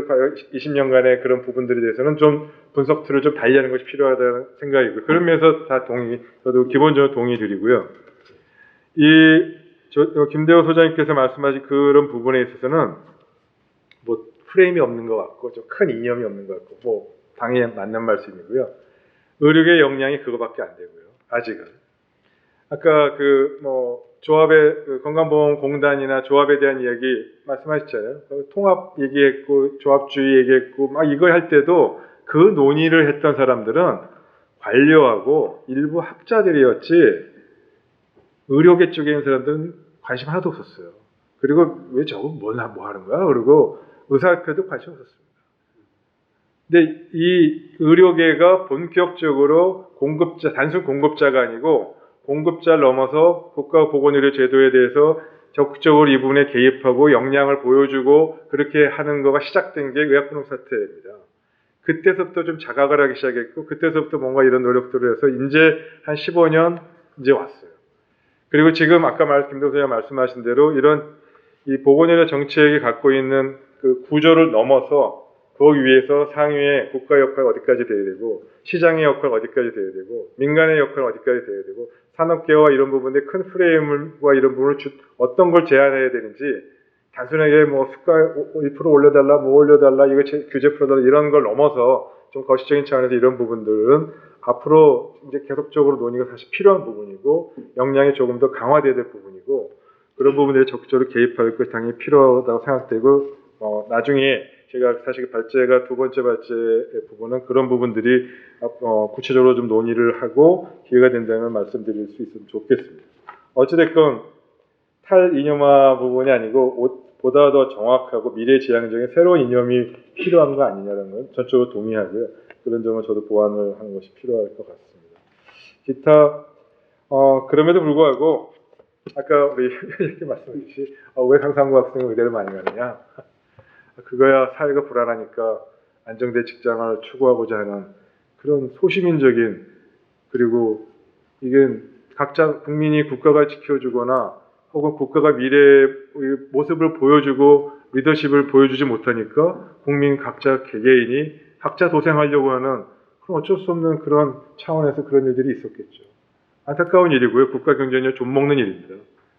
20년간의 그런 부분들에 대해서는 좀 분석 툴을 좀 달리하는 것이 필요하다는 생각이고요. 그런 면에서 다 저도 기본적으로 동의 드리고요. 김대호 소장님께서 말씀하신 그런 부분에 있어서는 뭐 프레임이 없는 것 같고 좀 큰 이념이 없는 것 같고 뭐 당연히 맞는 말씀이고요. 의료계의 역량이 그거밖에 안 되고요. 아직은. 아까 조합의 건강보험공단이나 조합에 대한 이야기 말씀하셨잖아요. 통합 얘기했고 조합주의 얘기했고 막 이거 할 때도 그 논의를 했던 사람들은 관료하고 일부 학자들이었지 의료계 쪽에 있는 사람들은 관심 하나도 없었어요. 그리고 왜 저거 뭐 하는 거야? 그리고 의사학회도 관심 없었습니다. 근데 이 의료계가 본격적으로 공급자, 단순 공급자가 아니고 공급자를 넘어서 국가보건의료 제도에 대해서 적극적으로 이 부분에 개입하고 역량을 보여주고 그렇게 하는 거가 시작된 게 의약분업 사태입니다. 그때서부터 좀 자각을 하기 시작했고 그때서부터 뭔가 이런 노력들을 해서 이제 한 15년 이제 왔어요. 그리고 지금 아까 김동 선생님 말씀하신 대로 이런 이 보건의료 정책이 갖고 있는 그 구조를 넘어서 거기 위에서 상위의 국가 역할 어디까지 돼야 되고 시장의 역할 어디까지 돼야 되고 민간의 역할 어디까지 돼야 되고 산업계와 이런 부분의 큰 프레임과 이런 부분을 어떤 걸 제한해야 되는지 단순하게 뭐 숫가 1% 올려달라 뭐 올려달라 이거 규제 풀어달라 이런 걸 넘어서 좀 거시적인 차원에서 이런 부분들은 앞으로 이제 계속적으로 논의가 사실 필요한 부분이고 역량이 조금 더 강화돼야 될 부분이고 그런 부분들에 적극적으로 개입할 것이 당연히 필요하다고 생각되고 나중에 제가 사실 발제가 두 번째 발제의 부분은 그런 부분들이 구체적으로 좀 논의를 하고 기회가 된다면 말씀드릴 수 있으면 좋겠습니다. 어찌됐건 탈이념화 부분이 아니고 보다 더 정확하고 미래지향적인 새로운 이념이 필요한 거 아니냐는 건 전적으로 동의하고요. 그런 점은 저도 보완을 하는 것이 필요할 것 같습니다. 기타 그럼에도 불구하고 아까 우리 이렇게 말씀하셨듯이 왜 상상고 학생은 의대를 많이 가느냐 그거야 사회가 불안하니까 안정된 직장을 추구하고자 하는 그런 소시민적인 그리고 이게 각자 국민이 국가가 지켜주거나 혹은 국가가 미래의 모습을 보여주고 리더십을 보여주지 못하니까 국민 각자 개개인이 각자 도생하려고 하는 그런 어쩔 수 없는 그런 차원에서 그런 일들이 있었겠죠. 안타까운 일이고요. 국가 경쟁력 좀먹는 일입니다.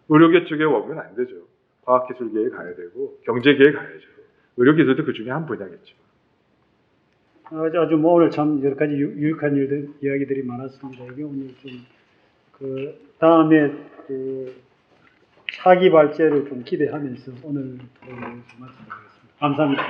의료계 쪽에 오면 안 되죠. 과학기술계에 가야 되고 경제계에 가야죠. 의료기술도 그 중에 한 분야겠죠. 아주 뭐 오늘 참 여러 가지 유익한 이야기들이 많았습니다. 이게 오늘 좀 그 다음에 그 차기 발제를 좀 기대하면서 오늘 마치도록 하겠습니다. 감사합니다.